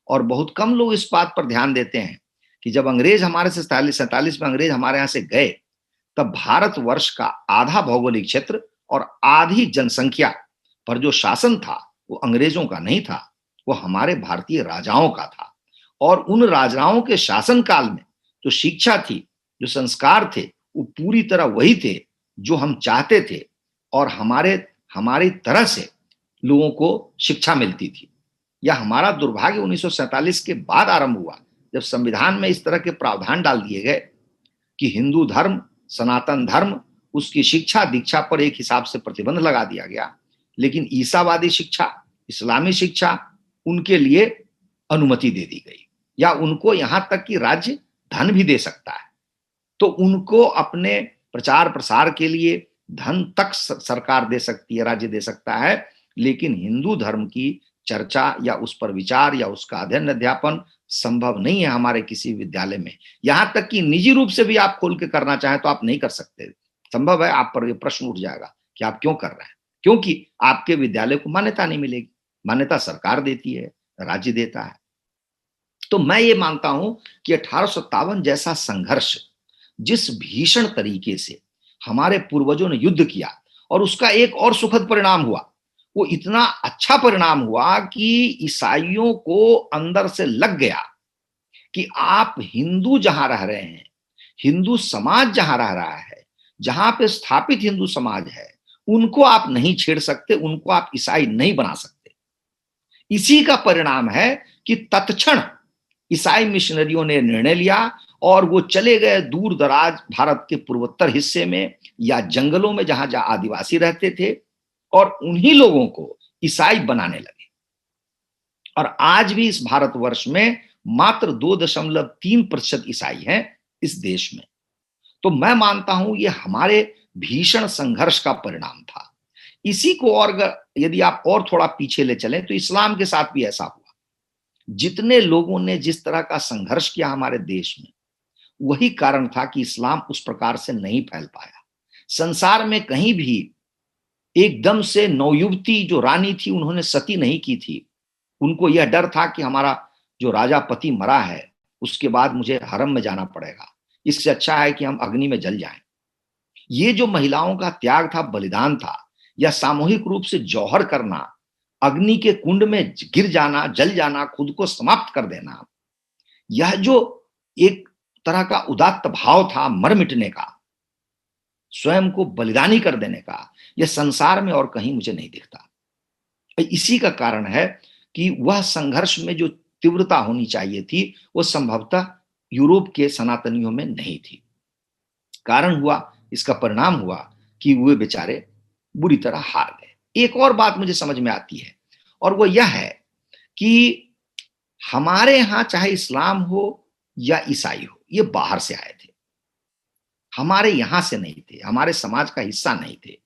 और बहुत कम लोग इस बात पर ध्यान देते हैं कि जब अंग्रेज हमारे से 47 में अंग्रेज हमारे यहाँ से गए, तब भारतवर्ष का आधा भौगोलिक क्षेत्र और आधी जनसंख्या पर जो शासन था वो अंग्रेजों का नहीं था, वो हमारे भारतीय राजाओं का था। और उन राजाओं के शासन काल में जो शिक्षा थी, जो संस्कार थे, वो पूरी तरह वही थे जो हम चाहते थे और हमारी तरह से लोगों को शिक्षा मिलती थी। यह हमारा दुर्भाग्य 1947 के बाद आरंभ हुआ, जब संविधान में इस तरह के प्रावधान डाल दिए गए कि हिंदू धर्म, सनातन धर्म, उसकी शिक्षा दीक्षा पर एक हिसाब से प्रतिबंध लगा दिया गया, लेकिन ईसावादी शिक्षा, इस्लामी शिक्षा, उनके लिए अनुमति दे दी गई, या उनको यहां तक कि राज्य धन भी दे सकता है। तो उनको अपने प्रचार प्रसार के लिए धन तक सरकार दे सकती है, राज्य दे सकता है, लेकिन हिंदू धर्म की चर्चा या उस पर विचार या उसका अध्ययन अध्यापन संभव नहीं है हमारे किसी विद्यालय में। यहां तक कि निजी रूप से भी आप खोल के करना चाहें तो आप नहीं कर सकते। संभव है, आप पर यह प्रश्न उठ जाएगा कि आप क्यों कर रहे हैं, क्योंकि आपके विद्यालय को मान्यता नहीं मिलेगी। मान्यता सरकार देती है, राज्य देता है। तो मैं ये मानता हूं कि 1857 जैसा संघर्ष, जिस भीषण तरीके से हमारे पूर्वजों ने युद्ध किया और उसका एक और सुखद परिणाम हुआ, वो इतना अच्छा परिणाम हुआ कि ईसाइयों को अंदर से लग गया कि आप हिंदू जहां रह रहे हैं, हिंदू समाज जहां रह रहा है, जहां पे स्थापित हिंदू समाज है, उनको आप नहीं छेड़ सकते, उनको आप ईसाई नहीं बना सकते। इसी का परिणाम है कि तत्क्षण ईसाई मिशनरियों ने निर्णय लिया और वो चले गए दूर दराज भारत के पूर्वोत्तर हिस्से में या जंगलों में जहां जहां आदिवासी रहते थे, और उन्हीं लोगों को ईसाई बनाने लगे। और आज भी इस भारतवर्ष में मात्र 2.3% ईसाई हैं इस देश में। तो मैं मानता हूं ये हमारे भीषण संघर्ष का परिणाम था। इसी को और यदि आप और थोड़ा पीछे ले चलें तो इस्लाम के साथ भी ऐसा हुआ। जितने लोगों ने जिस तरह का संघर्ष किया हमारे देश में, वही कारण था कि इस्लाम उस प्रकार से नहीं फैल पाया। संसार में कहीं भी एकदम से नवयुवती जो रानी थी, उन्होंने सती नहीं की थी। उनको यह डर था कि हमारा जो राजा पति मरा है, उसके बाद मुझे हरम में जाना पड़ेगा, इससे अच्छा है कि हम अग्नि में जल जाएं। ये जो महिलाओं का त्याग था, बलिदान था, या सामूहिक रूप से जौहर करना, अग्नि के कुंड में गिर जाना, जल जाना, खुद को समाप्त कर देना, यह जो एक तरह का उदात्त भाव था मर मिटने का, स्वयं को बलिदानी कर देने का, यह संसार में और कहीं मुझे नहीं दिखता। इसी का कारण है कि वह संघर्ष में जो तीव्रता होनी चाहिए थी, वो संभवतः यूरोप के सनातनियों में नहीं थी। कारण हुआ, इसका परिणाम हुआ कि वे बेचारे बुरी तरह हार गए। एक और बात मुझे समझ में आती है, और वो यह है कि हमारे यहां चाहे इस्लाम हो या ईसाई हो, ये बाहर से आए थे, हमारे यहां से नहीं थे, हमारे समाज का हिस्सा नहीं थे।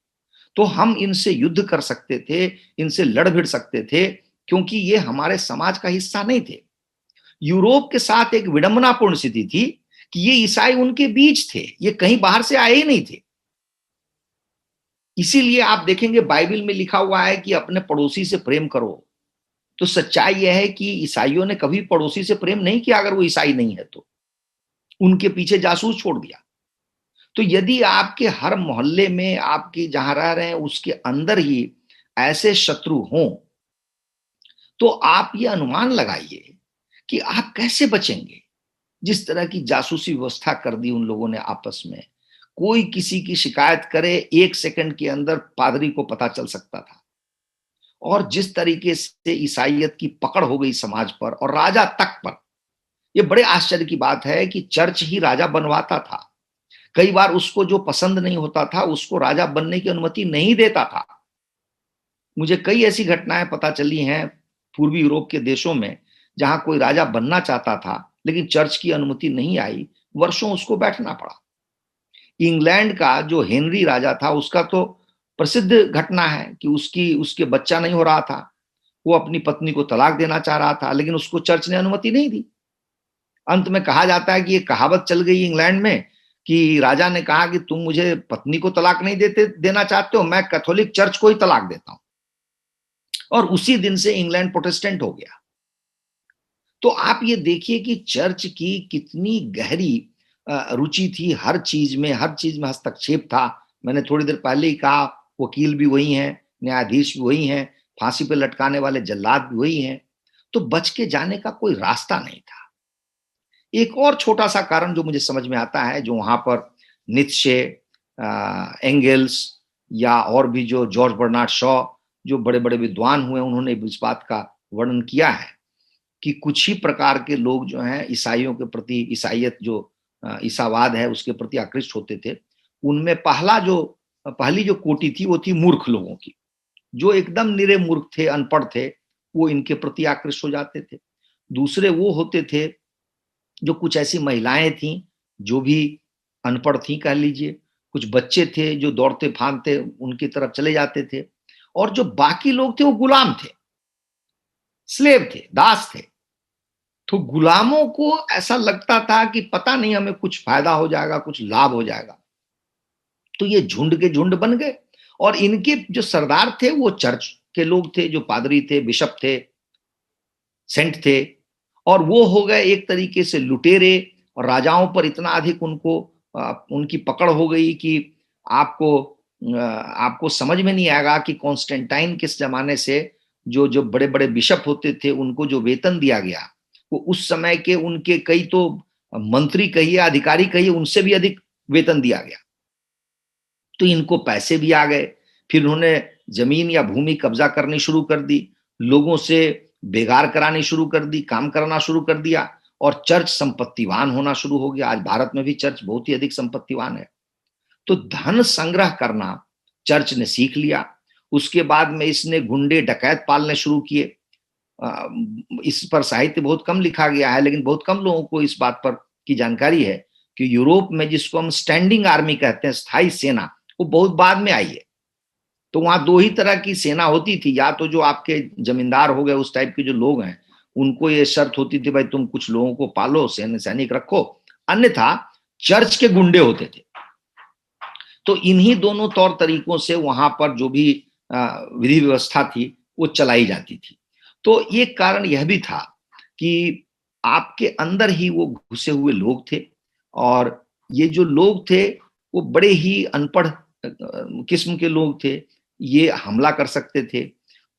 तो हम इनसे युद्ध कर सकते थे, इनसे लड़ भिड़ सकते थे, क्योंकि ये हमारे समाज का हिस्सा नहीं थे। यूरोप के साथ एक विडंबनापूर्ण स्थिति थी कि ये ईसाई उनके बीच थे, ये कहीं बाहर से आए ही नहीं थे। इसीलिए आप देखेंगे बाइबल में लिखा हुआ है कि अपने पड़ोसी से प्रेम करो। तो सच्चाई यह है कि ईसाइयों ने कभी पड़ोसी से प्रेम नहीं किया, अगर वो ईसाई नहीं है तो उनके पीछे जासूस छोड़ दिया। तो यदि आपके हर मोहल्ले में, आपके जहां रह रहे हैं उसके अंदर ही ऐसे शत्रु हों, तो आप ये अनुमान लगाइए कि आप कैसे बचेंगे। जिस तरह की जासूसी व्यवस्था कर दी उन लोगों ने आपस में, कोई किसी की शिकायत करे, 1 सेकंड के अंदर पादरी को पता चल सकता था। और जिस तरीके से ईसाइयत की पकड़ हो गई समाज पर और राजा तक पर, यह बड़े आश्चर्य की बात है कि चर्च ही राजा बनवाता था। कई बार उसको जो पसंद नहीं होता था, उसको राजा बनने की अनुमति नहीं देता था। मुझे कई ऐसी घटनाएं पता चली हैं पूर्वी यूरोप के देशों में, जहां कोई राजा बनना चाहता था लेकिन चर्च की अनुमति नहीं आई, वर्षों उसको बैठना पड़ा। इंग्लैंड का जो हेनरी राजा था, उसका तो प्रसिद्ध घटना है कि उसके बच्चा नहीं हो रहा था, वो अपनी पत्नी को तलाक देना चाह रहा था, लेकिन उसको चर्च ने अनुमति नहीं दी। अंत में कहा जाता है कि ये कहावत चल गई इंग्लैंड में कि राजा ने कहा कि तुम मुझे पत्नी को तलाक नहीं देना चाहते हो, मैं कैथोलिक चर्च को ही तलाक देता हूं। और उसी दिन से इंग्लैंड प्रोटेस्टेंट हो गया। तो आप ये देखिए कि चर्च की कितनी गहरी रुचि थी हर चीज में, हर चीज में हस्तक्षेप था। मैंने थोड़ी देर पहले ही कहा, वकील भी वही हैं, न्यायाधीश भी वही हैं, फांसी पे लटकाने वाले जल्लाद भी वही हैं। तो बच के जाने का कोई रास्ता नहीं था। एक और छोटा सा कारण जो मुझे समझ में आता है, जो वहां पर नीत्शे, एंगल्स या और भी जो जॉर्ज बर्नार्ड शॉ, जो बड़े बड़े विद्वान हुए, उन्होंने इस बात का वर्णन किया है कि कुछ ही प्रकार के लोग जो हैं ईसाइयों के प्रति, ईसाइयत जो ईसावाद है उसके प्रति आकृष्ट होते थे। उनमें पहली जो कोटि थी वो थी मूर्ख लोगों की, जो एकदम निरे मूर्ख थे, अनपढ़ थे, वो इनके प्रति आकृष्ट हो जाते थे। दूसरे वो होते थे जो कुछ ऐसी महिलाएं थीं जो भी अनपढ़ थीं कह लीजिए, कुछ बच्चे थे जो दौड़ते भागते उनकी तरफ चले जाते थे, और जो बाकी लोग थे वो गुलाम थे, स्लेव थे, दास थे। तो गुलामों को ऐसा लगता था कि पता नहीं हमें कुछ फायदा हो जाएगा, कुछ लाभ हो जाएगा, तो ये झुंड के झुंड बन गए। और इनके जो सरदार थे वो चर्च के लोग थे, जो पादरी थे, बिशप थे, सेंट थे, और वो हो गए एक तरीके से लुटेरे। और राजाओं पर इतना अधिक उनकी पकड़ हो गई कि आपको समझ में नहीं आएगा कि कॉन्स्टेंटाइन किस जमाने से जो जो बड़े बड़े बिशप होते थे उनको जो वेतन दिया गया, वो उस समय के उनके कई तो मंत्री कहिए, अधिकारी कहिए, उनसे भी अधिक वेतन दिया गया। तो इनको पैसे भी आ गए। फिर उन्होंने जमीन या भूमि कब्जा करनी शुरू कर दी, लोगों से बेगार करानी शुरू कर दी, काम करना शुरू कर दिया, और चर्च संपत्तिवान होना शुरू हो गया। आज भारत में भी चर्च बहुत ही अधिक संपत्तिवान है। तो धन संग्रह करना चर्च ने सीख लिया। उसके बाद में इसने गुंडे डकैत पालने शुरू किए। इस पर साहित्य बहुत कम लिखा गया है, लेकिन बहुत कम लोगों को इस बात पर की जानकारी है कि यूरोप में जिसको हम स्टैंडिंग आर्मी कहते हैं, स्थायी सेना, वो बहुत बाद में आई है। तो वहां दो ही तरह की सेना होती थी, या तो जो आपके जमींदार हो गए, उस टाइप के जो लोग हैं, उनको ये शर्त होती थी भाई तुम कुछ लोगों को पालो, सैनिक रखो, अन्यथा चर्च के गुंडे होते थे। तो इन्हीं दोनों तौर तरीकों से वहां पर जो भी विधि व्यवस्था थी वो चलाई जाती थी। तो एक कारण यह भी था कि आपके अंदर ही वो घुसे हुए लोग थे, और ये जो लोग थे वो बड़े ही अनपढ़ किस्म के लोग थे, ये हमला कर सकते थे।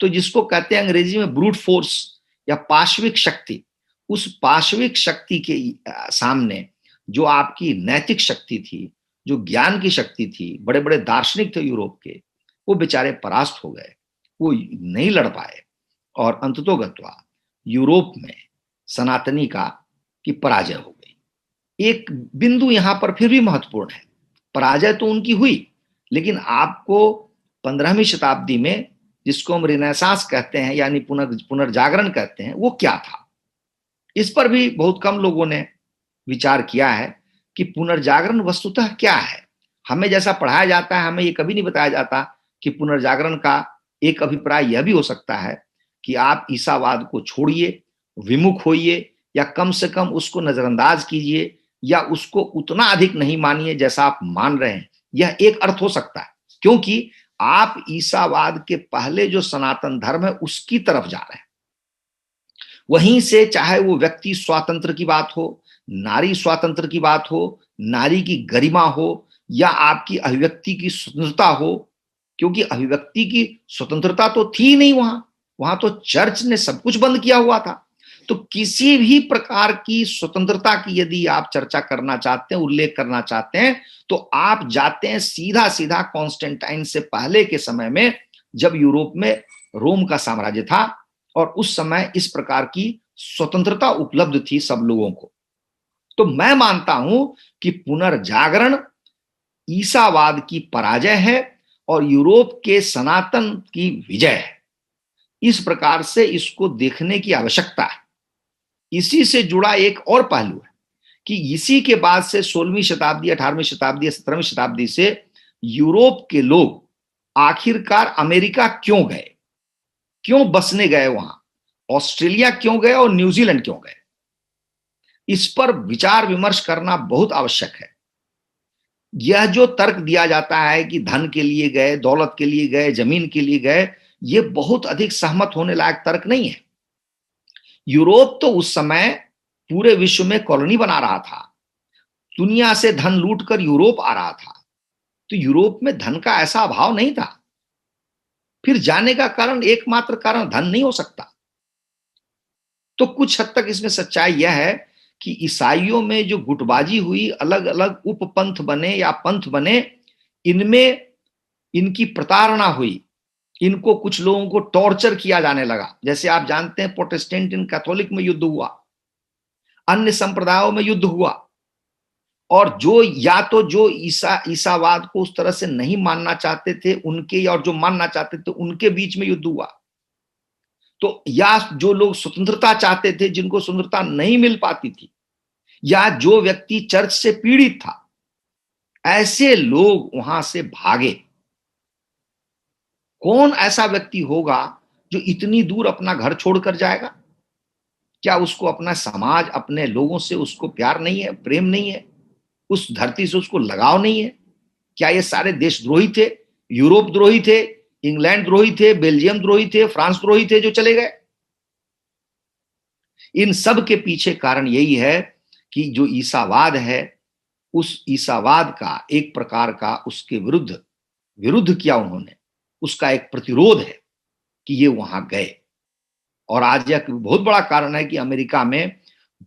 तो जिसको कहते हैं अंग्रेजी में ब्रूट फोर्स या पाशविक शक्ति, उस पाशविक शक्ति के सामने जो आपकी नैतिक शक्ति थी, जो ज्ञान की शक्ति थी, बड़े बड़े दार्शनिक थे यूरोप के, वो बेचारे परास्त हो गए, वो नहीं लड़ पाए, और अंततोगत्वा यूरोप में सनातनी की पराजय हो गई। एक बिंदु यहां पर फिर भी महत्वपूर्ण है, पराजय तो उनकी हुई, लेकिन आपको 15वीं शताब्दी में जिसको हम रिनेसांस कहते हैं यानी पुनर्जागरण कहते हैं, वो क्या था, इस पर भी बहुत कम लोगों ने विचार किया है कि पुनर्जागरण वस्तुतः क्या है। हमें जैसा पढ़ाया जाता है, हमें ये कभी नहीं बताया जाता कि पुनर्जागरण का एक अभिप्राय यह भी हो सकता है कि आप ईसावाद को छोड़िए, विमुख होइए, या कम से कम उसको नजरअंदाज कीजिए, या उसको उतना अधिक नहीं मानिए जैसा आप मान रहे हैं। यह एक अर्थ हो सकता है, क्योंकि आप ईसावाद के पहले जो सनातन धर्म है उसकी तरफ जा रहे हैं। वहीं से चाहे वो व्यक्ति स्वातंत्र की बात हो, नारी स्वातंत्र की बात हो, नारी की गरिमा हो, या आपकी अभिव्यक्ति की स्वतंत्रता हो, क्योंकि अभिव्यक्ति की स्वतंत्रता तो थी नहीं वहां तो चर्च ने सब कुछ बंद किया हुआ था। तो किसी भी प्रकार की स्वतंत्रता की यदि आप चर्चा करना चाहते हैं, उल्लेख करना चाहते हैं, तो आप जाते हैं सीधा सीधा कॉन्स्टेंटाइन से पहले के समय में, जब यूरोप में रोम का साम्राज्य था, और उस समय इस प्रकार की स्वतंत्रता उपलब्ध थी सब लोगों को। तो मैं मानता हूं कि पुनर्जागरण ईसावाद की पराजय है और यूरोप के सनातन की विजय है। इस प्रकार से इसको देखने की आवश्यकता है। इसी से जुड़ा एक और पहलू है कि इसी के बाद से 16वीं शताब्दी, 18वीं शताब्दी, 17वीं शताब्दी से यूरोप के लोग आखिरकार अमेरिका क्यों गए, क्यों बसने गए, वहां ऑस्ट्रेलिया क्यों गए और न्यूजीलैंड क्यों गए, इस पर विचार विमर्श करना बहुत आवश्यक है। यह जो तर्क दिया जाता है कि धन के लिए गए, दौलत के लिए गए, जमीन के लिए गए, यह बहुत अधिक सहमत होने लायक तर्क नहीं है। यूरोप तो उस समय पूरे विश्व में कॉलोनी बना रहा था, दुनिया से धन लूटकर यूरोप आ रहा था, तो यूरोप में धन का ऐसा अभाव नहीं था। फिर जाने का कारण, एकमात्र कारण धन नहीं हो सकता। तो कुछ हद तक इसमें सच्चाई यह है कि ईसाइयों में जो गुटबाजी हुई, अलग अलग उपपंथ बने या पंथ बने, इनमें इनकी प्रताड़ना हुई, इनको कुछ लोगों को टॉर्चर किया जाने लगा। जैसे आप जानते हैं प्रोटेस्टेंट इन कैथोलिक में युद्ध हुआ, अन्य संप्रदायों में युद्ध हुआ, और जो या तो जो ईसावाद को उस तरह से नहीं मानना चाहते थे उनके, और जो मानना चाहते थे उनके बीच में युद्ध हुआ। तो या जो लोग स्वतंत्रता चाहते थे, जिनको स्वतंत्रता नहीं मिल पाती थी, या जो व्यक्ति चर्च से पीड़ित था, ऐसे लोग वहां से भागे। कौन ऐसा व्यक्ति होगा जो इतनी दूर अपना घर छोड़कर जाएगा? क्या उसको अपना समाज, अपने लोगों से उसको प्यार नहीं है, प्रेम नहीं है, उस धरती से उसको लगाव नहीं है? क्या ये सारे देशद्रोही थे? यूरोप द्रोही थे, इंग्लैंड द्रोही थे, बेल्जियम द्रोही थे, फ्रांस द्रोही थे जो चले गए? इन सब के पीछे कारण यही है कि जो ईसावाद है, उस ईसावाद का एक प्रकार का उसके विरुद्ध किया उन्होंने, उसका एक प्रतिरोध है कि ये वहां गए। और आज यह बहुत बड़ा कारण है कि अमेरिका में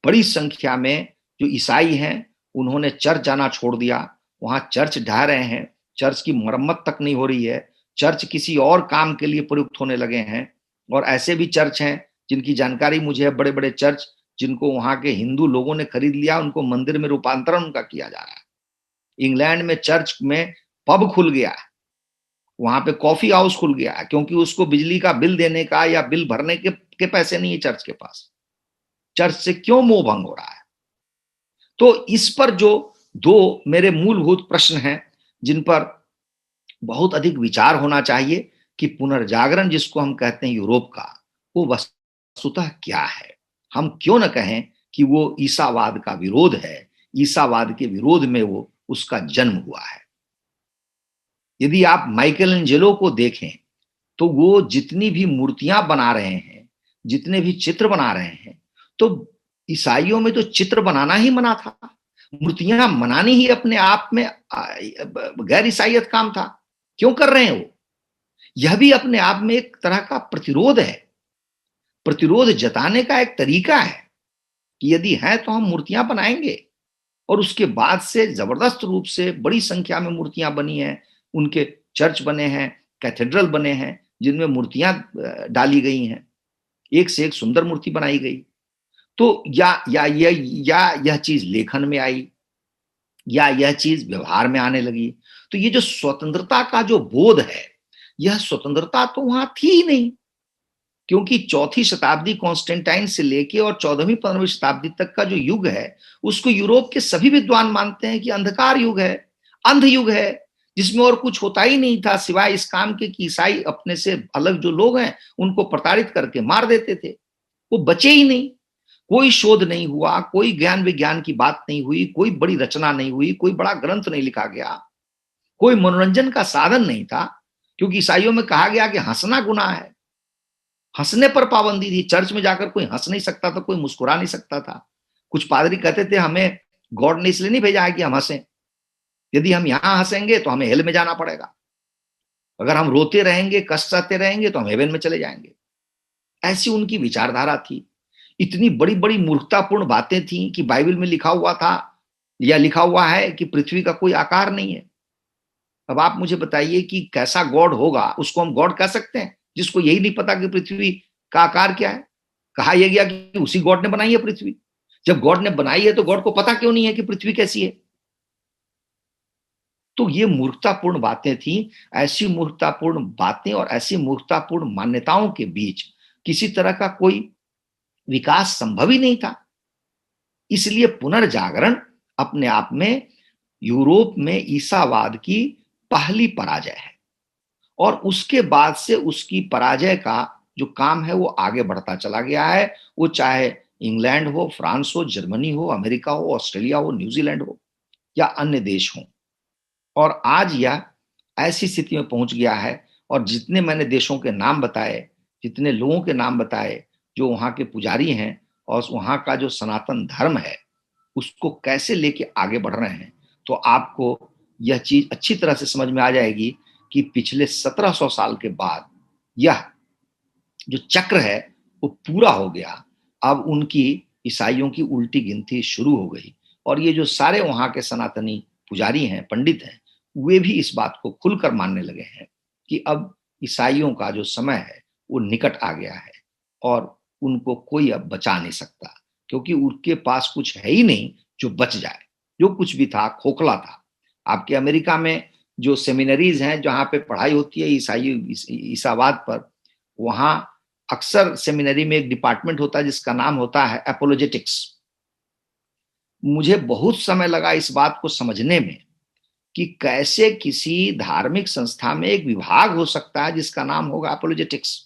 बड़ी संख्या में जो ईसाई हैं उन्होंने चर्च जाना छोड़ दिया। वहां चर्च ढह रहे हैं, चर्च की मरम्मत तक नहीं हो रही है, चर्च किसी और काम के लिए प्रयुक्त होने लगे हैं। और ऐसे भी चर्च हैं जिनकी जानकारी मुझे है, बड़े बड़े चर्च जिनको वहां के हिंदू लोगों ने खरीद लिया, उनको मंदिर में रूपांतरण उनका किया जा रहा है। इंग्लैंड में चर्च में पब खुल गया है, वहां पे कॉफी हाउस खुल गया है, क्योंकि उसको बिजली का बिल देने का या बिल भरने के पैसे नहीं है चर्च के पास। चर्च से क्यों मोह भंग हो रहा है? तो इस पर जो दो मेरे मूलभूत प्रश्न हैं जिन पर बहुत अधिक विचार होना चाहिए कि पुनर्जागरण जिसको हम कहते हैं यूरोप का, वो वस्तुतः क्या है। हम क्यों न कहें कि वो ईसावाद का विरोध है, ईसावाद के विरोध में वो उसका जन्म हुआ है। यदि आप माइकल एंजेलो को देखें तो वो जितनी भी मूर्तियां बना रहे हैं, जितने भी चित्र बना रहे हैं, तो ईसाइयों में तो चित्र बनाना ही मना था, मूर्तियां बनानी ही अपने आप में गैर ईसाइयत काम था। क्यों कर रहे हैं वो? यह भी अपने आप में एक तरह का प्रतिरोध है, प्रतिरोध जताने का एक तरीका है कि यदि है तो हम मूर्तियां बनाएंगे। और उसके बाद से जबरदस्त रूप से बड़ी संख्या में मूर्तियां बनी हैं, उनके चर्च बने हैं, कैथेड्रल बने हैं जिनमें मूर्तियां डाली गई हैं, एक से एक सुंदर मूर्ति बनाई गई। तो यह चीज लेखन में आई, या यह चीज व्यवहार में आने लगी। तो ये जो स्वतंत्रता का जो बोध है, यह स्वतंत्रता तो वहां थी ही नहीं, क्योंकि चौथी शताब्दी कॉन्स्टेंटाइन से लेके और 14वीं 15वीं शताब्दी तक का जो युग है, उसको यूरोप के सभी विद्वान मानते हैं कि अंधकार युग है, अंध युग है, जिसमें और कुछ होता ही नहीं था सिवाय इस काम के कि ईसाई अपने से अलग जो लोग हैं उनको प्रताड़ित करके मार देते थे। वो बचे ही नहीं, कोई शोध नहीं हुआ, कोई ज्ञान विज्ञान की बात नहीं हुई, कोई बड़ी रचना नहीं हुई, कोई बड़ा ग्रंथ नहीं लिखा गया, कोई मनोरंजन का साधन नहीं था, क्योंकि ईसाइयों में कहा गया कि हंसना गुनाह है, हंसने पर पाबंदी थी। चर्च में जाकर कोई हंस नहीं सकता था, कोई मुस्कुरा नहीं सकता था। कुछ पादरी कहते थे हमें गॉड ने इसलिए नहीं भेजा है कि हम हंसें, यदि हम यहां हंसेंगे तो हमें हेल में जाना पड़ेगा, अगर हम रोते रहेंगे, कष्ट सहते रहेंगे तो हम हेवन में चले जाएंगे। ऐसी उनकी विचारधारा थी। इतनी बड़ी बड़ी मूर्खतापूर्ण बातें थी कि बाइबल में लिखा हुआ था या लिखा हुआ है कि पृथ्वी का कोई आकार नहीं है। अब आप मुझे बताइए कि कैसा गॉड होगा, उसको हम गॉड कह सकते हैं जिसको यही नहीं पता कि पृथ्वी का आकार क्या है? कहा यह गया कि उसी गॉड ने बनाई है पृथ्वी। जब गॉड ने बनाई है तो गॉड को पता क्यों नहीं है कि पृथ्वी कैसी है? तो ये मूर्खतापूर्ण बातें थी। ऐसी मूर्खतापूर्ण बातें और ऐसी मूर्खतापूर्ण मान्यताओं के बीच किसी तरह का कोई विकास संभव ही नहीं था। इसलिए पुनर्जागरण अपने आप में यूरोप में ईसावाद की पहली पराजय है, और उसके बाद से उसकी पराजय का जो काम है वो आगे बढ़ता चला गया है। वो चाहे इंग्लैंड हो, फ्रांस हो, जर्मनी हो, अमेरिका हो, ऑस्ट्रेलिया हो, न्यूजीलैंड हो, या अन्य देश हो। और आज यह ऐसी स्थिति में पहुंच गया है, और जितने मैंने देशों के नाम बताए, जितने लोगों के नाम बताए जो वहां के पुजारी हैं और वहां का जो सनातन धर्म है उसको कैसे लेके आगे बढ़ रहे हैं, तो आपको यह चीज अच्छी तरह से समझ में आ जाएगी कि पिछले 1700 साल के बाद यह जो चक्र है वो पूरा हो गया। अब उनकी ईसाइयों की उल्टी गिनती शुरू हो गई, और ये जो सारे वहां के सनातनी पुजारी हैं, पंडित हैं, वे भी इस बात को खुलकर मानने लगे हैं कि अब ईसाइयों का जो समय है वो निकट आ गया है और उनको कोई अब बचा नहीं सकता, क्योंकि उनके पास कुछ है ही नहीं जो बच जाए। जो कुछ भी था खोखला था। आपके अमेरिका में जो सेमिनरीज हैं जहां पे पढ़ाई होती है ईसावाद पर, वहां अक्सर सेमिनरी में एक डिपार्टमेंट होता है जिसका नाम होता है एपोलोजेटिक्स। मुझे बहुत समय लगा इस बात को समझने में कि कैसे किसी धार्मिक संस्था में एक विभाग हो सकता है जिसका नाम होगा एपोलोजेटिक्स।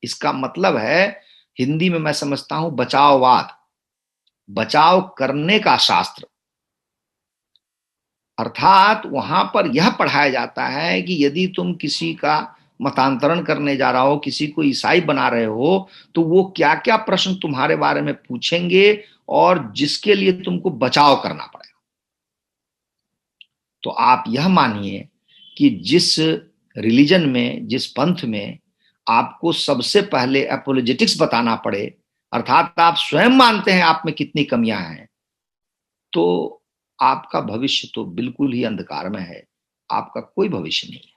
इसका मतलब है, हिंदी में मैं समझता हूं, बचाववाद, बचाव करने का शास्त्र। अर्थात वहां पर यह पढ़ाया जाता है कि यदि तुम किसी का मतांतरण करने जा रहा हो, किसी को ईसाई बना रहे हो, तो वो क्या क्या प्रश्न तुम्हारे बारे में पूछेंगे और जिसके लिए तुमको बचाव करना पड़ेगा। तो आप यह मानिए कि जिस रिलीजन में, जिस पंथ में आपको सबसे पहले एपोलोजेटिक्स बताना पड़े, अर्थात आप स्वयं मानते हैं आप में कितनी कमियां हैं, तो आपका भविष्य तो बिल्कुल ही अंधकार में है, आपका कोई भविष्य नहीं है।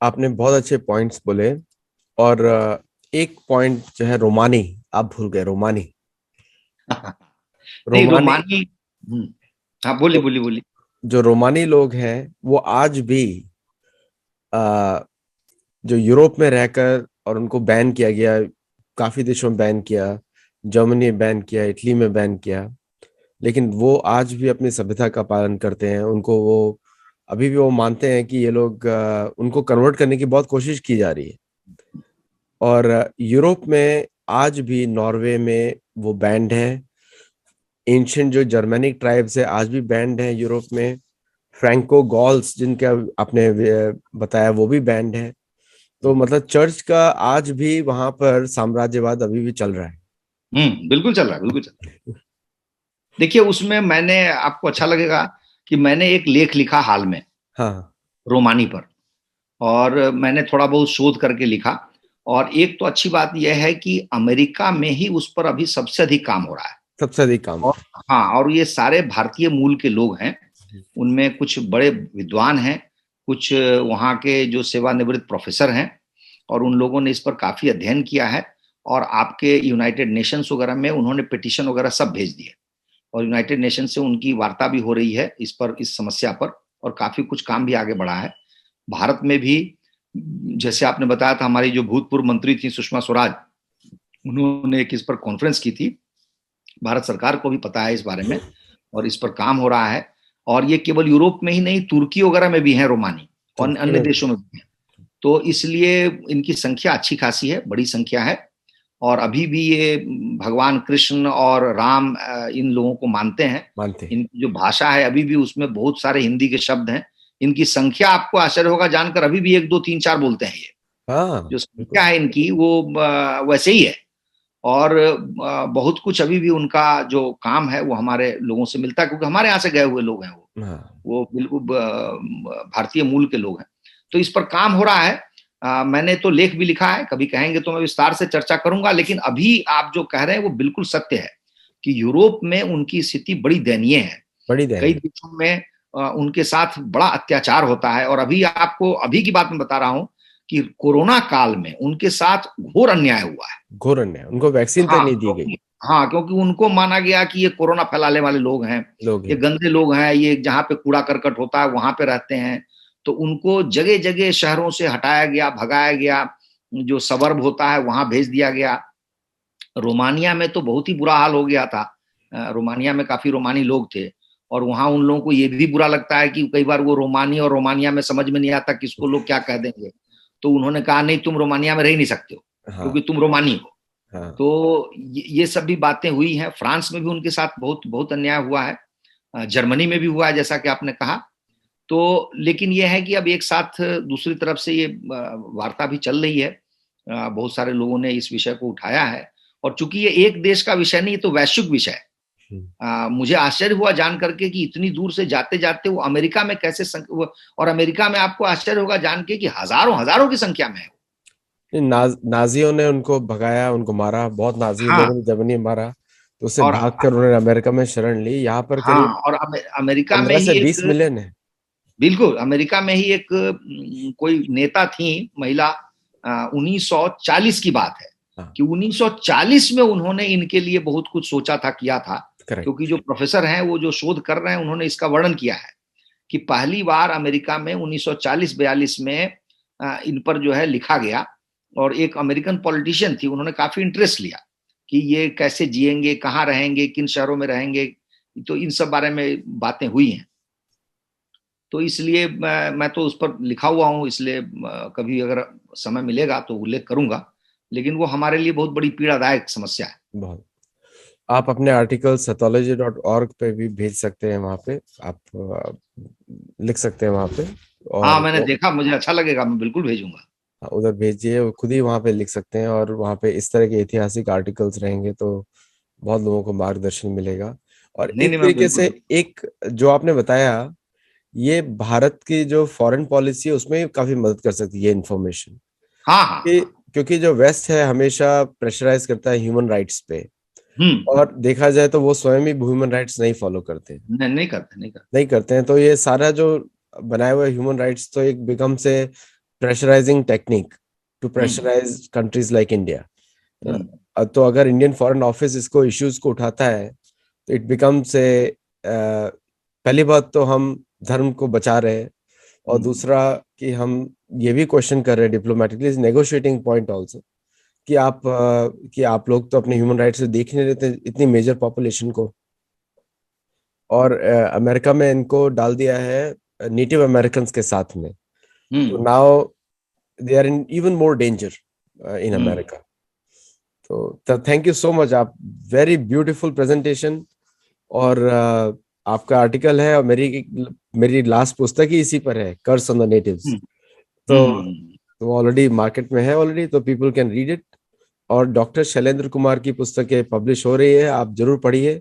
आपने बहुत अच्छे पॉइंट्स बोले। और एक पॉइंट जो है रोमानी, आप भूल गए रोमानी। नहीं, रोमानी, रोमानी। हाँ, बोली बोली बोली। जो रोमानी लोग हैं वो आज भी आ, जो यूरोप में रहकर, और उनको बैन किया गया, काफी देशों में बैन किया, जर्मनी में बैन किया, इटली में बैन किया, लेकिन वो आज भी अपनी सभ्यता का पालन करते हैं। उनको वो अभी भी वो मानते हैं कि ये लोग, उनको कन्वर्ट करने की बहुत कोशिश की जा रही है। और यूरोप में आज भी, नॉर्वे में वो बैंड है। एंशियंट जो जर्मेनिक ट्राइब्स है आज भी बैंड है यूरोप में। फ्रैंको गॉल्स जिनका आपने बताया वो भी बैंड है। तो मतलब चर्च का आज भी वहां पर साम्राज्यवाद अभी भी चल रहा है। बिल्कुल चल रहा है, बिल्कुल चल रहा है। देखिए, उसमें मैंने, आपको अच्छा लगेगा कि मैंने एक लेख लिखा हाल में हाँ। रोमानी पर, और मैंने थोड़ा बहुत शोध करके लिखा। और एक तो अच्छी बात यह है कि अमेरिका में ही उस पर अभी सबसे अधिक काम हो रहा है। सबसे अधिक काम और है। हाँ, और ये सारे भारतीय मूल के लोग हैं। उनमें कुछ बड़े विद्वान हैं, कुछ वहाँ के जो सेवानिवृत्त प्रोफेसर हैं, और उन लोगों ने इस पर काफी अध्ययन किया है। और आपके यूनाइटेड नेशंस वगैरह में उन्होंने पिटीशन वगैरह सब भेज दिए, और यूनाइटेड नेशन से उनकी वार्ता भी हो रही है इस पर, इस समस्या पर, और काफी कुछ काम भी आगे बढ़ा है। भारत में भी, जैसे आपने बताया था, हमारी जो भूतपूर्व मंत्री थी सुषमा स्वराज, उन्होंने एक इस पर कॉन्फ्रेंस की थी। भारत सरकार को भी पता है इस बारे में, और इस पर काम हो रहा है। और ये केवल यूरोप में ही नहीं, तुर्की वगैरह में भी है रोमानी, और तुर्की अन्य में भी। देशों में भी है। तो इसलिए इनकी संख्या अच्छी खासी है, बड़ी संख्या है। और अभी भी ये भगवान कृष्ण और राम, इन लोगों को मानते हैं। मानते हैं। इनकी जो भाषा है अभी भी उसमें बहुत सारे हिंदी के शब्द हैं। इनकी संख्या आपको आश्चर्य होगा जानकर, अभी भी 1 2 3 4 बोलते हैं ये। हाँ, जो संख्या बिल्कुल। है इनकी वो वैसे ही है। और बहुत कुछ अभी भी उनका जो काम है वो हमारे लोगों से मिलता है, क्योंकि हमारे यहाँ से गए हुए लोग हैं वो। हाँ। वो बिल्कुल भारतीय मूल के लोग हैं। तो इस पर काम हो रहा है। मैंने तो लेख भी लिखा है, कभी कहेंगे तो मैं विस्तार से चर्चा करूंगा। लेकिन अभी आप जो कह रहे हैं वो बिल्कुल सत्य है कि यूरोप में उनकी स्थिति बड़ी दयनीय है। बड़ी कई देन। देशों में उनके साथ बड़ा अत्याचार होता है। और अभी आपको, अभी की बात मैं बता रहा हूं कि कोरोना काल में उनके साथ घोर अन्याय हुआ है। घोर अन्याय, उनको वैक्सीन तक हाँ, नहीं दी गई। क्योंकि हाँ, क्योंकि उनको माना गया कि ये कोरोना फैलाने वाले लोग हैं, लोग ये हैं। गंदे लोग हैं, ये जहाँ पे कूड़ा करकट होता है वहां पे रहते हैं। तो उनको जगह जगह शहरों से हटाया गया, भगाया गया, जो सबर्ब होता है वहां भेज दिया गया। रोमानिया में तो बहुत ही बुरा हाल हो गया था। रोमानिया में काफी रोमानी लोग थे, और वहां उन लोगों को ये भी बुरा लगता है कि कई बार वो रोमानी और रोमानिया में समझ में नहीं आता किसको लोग क्या कह देंगे। तो उन्होंने कहा नहीं, तुम रोमानिया में रह ही नहीं सकते हो, हाँ। क्योंकि तुम रोमानी हो। हाँ। तो ये सब भी बातें हुई हैं। फ्रांस में भी उनके साथ बहुत बहुत अन्याय हुआ है, जर्मनी में भी हुआ है, जैसा कि आपने कहा। तो लेकिन ये है कि अब एक साथ दूसरी तरफ से ये वार्ता भी चल रही है। बहुत सारे लोगों ने इस विषय को उठाया है। और चूंकि ये एक देश का विषय नहीं, ये तो वैश्विक विषय है। मुझे आश्चर्य हुआ जान करके कि इतनी दूर से जाते जाते वो अमेरिका में कैसे और अमेरिका में आपको आश्चर्य होगा जान के कि हजारों हजारों की संख्या में है। नाजियों ने उनको भगाया, उनको मारा, बहुत नाजी हाँ, लोगों ने जर्मनी में मारा, तो उससे और भागकर उन्होंने अमेरिका में शरण ली। यहाँ पर हाँ, करीब और अमेरिका में 15 ही से एक, 20 मिलियन है। बिल्कुल अमेरिका में ही एक कोई नेता थी महिला, 1940 की बात है हाँ, कि 1940 में उन्होंने इनके लिए बहुत कुछ सोचा था, किया था। क्योंकि करेक्ट। जो प्रोफेसर हैं वो जो शोध कर रहे हैं उन्होंने इसका वर्णन किया है कि पहली बार अमेरिका में 1940-42 में इन पर जो है लिखा गया, और एक अमेरिकन पॉलिटिशियन थी, उन्होंने काफी इंटरेस्ट लिया कि ये कैसे जिएंगे, कहाँ रहेंगे, किन शहरों में रहेंगे, तो इन सब बारे में बातें हुई हैं। तो इसलिए मैं तो उस पर लिखा हुआ हूँ, इसलिए कभी अगर समय मिलेगा तो उल्लेख करूंगा। लेकिन वो हमारे लिए बहुत बड़ी पीड़ादायक समस्या है। बहुत। आप अपने आर्टिकल satology.org पे भी भेज सकते हैं, वहाँ पे आप लिख सकते हैं वहाँ पे। हाँ, और मैंने देखा, मुझे अच्छा लगेगा, मैं बिल्कुल भेजूंगा। उधर भेजिए, वो खुद ही वहाँ पे लिख सकते हैं, और वहाँ पे इस तरह के ऐतिहासिक आर्टिकल्स रहेंगे तो बहुत लोगों को मार्गदर्शन मिलेगा। और नहीं एक नहीं, मैं तरीके से, बिल्कुल। एक जो आपने बताया, ये भारत की जो फॉरेन पॉलिसी है उसमें काफी मदद कर सकती है ये इन्फॉर्मेशन। हाँ हाँ कि हाँ। क्योंकि जो वेस्ट है हमेशा प्रेशराइज करता है ह्यूमन राइट्स पे, और हम्म। देखा जाए तो वो स्वयं भी ह्यूमन राइट्स नहीं फॉलो करते हैं। नहीं, नहीं करते, नहीं करते। नहीं करते हैं, तो ये सारा जो बनाए हुए ह्यूमन राइट्स तो एक बिकम से pressurising technique to hmm pressurise countries like India. Hmm तो अगर इंडियन फॉरेन ऑफिस इसको इश्यूज को उठाता है, तो इट बिकम से पहली बात तो हम धर्म को बचा रहे हैं, और हम्म दूसरा कि हम ये भी क्वेश्चन कर रहे हैं डिप्लोमेटिकली, नेगोशिएटिंग पॉइंट आल्सो, कि आप लोग तो अपने ह्यूमन राइट्स से देख नहीं लेते इतनी मेजर पॉपुलेशन को। और अमेरिका में इनको डाल दिया है नेटिव अमेरिकन के साथ में, तो hmm now they are in even more danger in hmm. America. तो थैंक यू सो मच, आप वेरी ब्यूटीफुल प्रेजेंटेशन। और आपका आर्टिकल है, और मेरी लास्ट पुस्तक ही इसी पर है, कर्स ऑन द नेटिव्स। हम्म तो हम्म। तो ऑलरेडी मार्केट में है ऑलरेडी, तो पीपल कैन रीड इट। और डॉक्टर शैलेंद्र कुमार की पुस्तकें पब्लिश हो रही है, आप जरूर पढ़िए,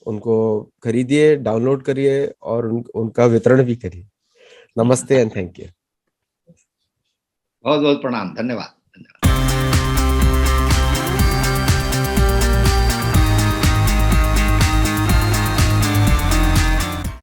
उनको खरीदिए, डाउनलोड करिए, और उनका वितरण भी करिए। नमस्ते एंड थैंक यू। बहुत बहुत प्रणाम, धन्यवाद।